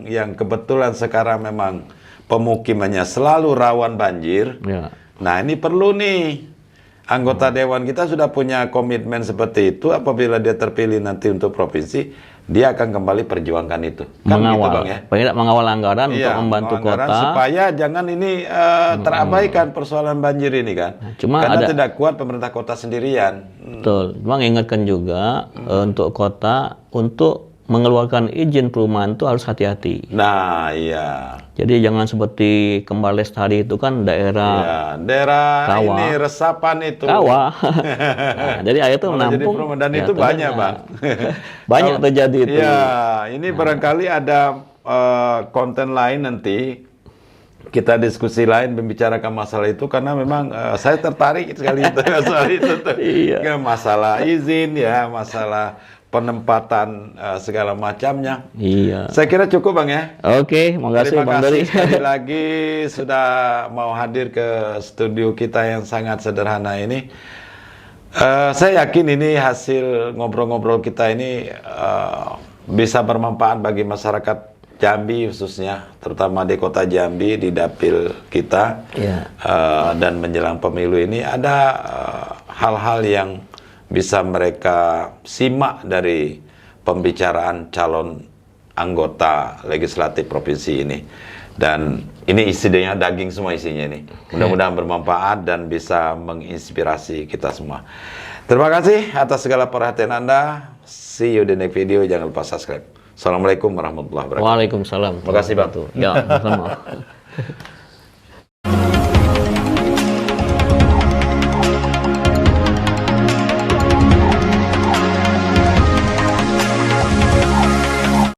S1: yang kebetulan sekarang memang pemukimannya selalu rawan banjir.
S2: Ya.
S1: Nah, ini perlu nih anggota dewan kita sudah punya komitmen seperti itu. Apabila dia terpilih nanti untuk provinsi, dia akan kembali perjuangkan itu. Kan
S2: mengawal,
S1: gitu, Bang ya?
S2: paling tidak mengawal anggaran untuk membantu kota
S1: supaya jangan ini terabaikan persoalan banjir ini kan. Karena tidak kuat pemerintah kota sendirian.
S2: Betul. Cuma ingatkan juga untuk kota untuk mengeluarkan izin perumahan itu harus hati-hati.
S1: Nah, iya.
S2: Jadi jangan seperti Kembar Lestari itu kan daerah
S1: Ya, daerah
S2: rawa.
S1: ini resapan itu.
S2: Rawa. Nah, jadi air itu
S1: Malah jadi
S2: menampung.
S1: perumahan. Dan
S2: ya,
S1: itu banyak, Bang.
S2: Banyak terjadi itu.
S1: Ya, ini barangkali ada konten lain nanti. Kita diskusi lain membicarakan masalah itu karena memang saya tertarik sekali itu masalah itu tuh.
S2: Iya.
S1: Masalah izin ya, masalah penempatan segala macamnya.
S2: Iya.
S1: Saya kira cukup Bang ya.
S2: Oke, makasih
S1: Terima
S2: Bang
S1: kasih
S2: Dori.
S1: sekali lagi sudah mau hadir ke studio kita yang sangat sederhana ini. Saya yakin ini hasil ngobrol-ngobrol kita ini bisa bermanfaat bagi masyarakat Jambi khususnya, terutama di kota Jambi, di dapil kita.
S2: Iya.
S1: Dan menjelang pemilu ini ada hal-hal yang bisa mereka simak dari pembicaraan calon anggota legislatif provinsi ini. Dan ini isinya daging semua isinya ini. Mudah-mudahan bermanfaat dan bisa menginspirasi kita semua. Terima kasih atas segala perhatian Anda. See you di next video. Jangan lupa subscribe. Assalamualaikum warahmatullahi wabarakatuh.
S2: Waalaikumsalam.
S1: Terima kasih, Bang.
S2: Ya, sama.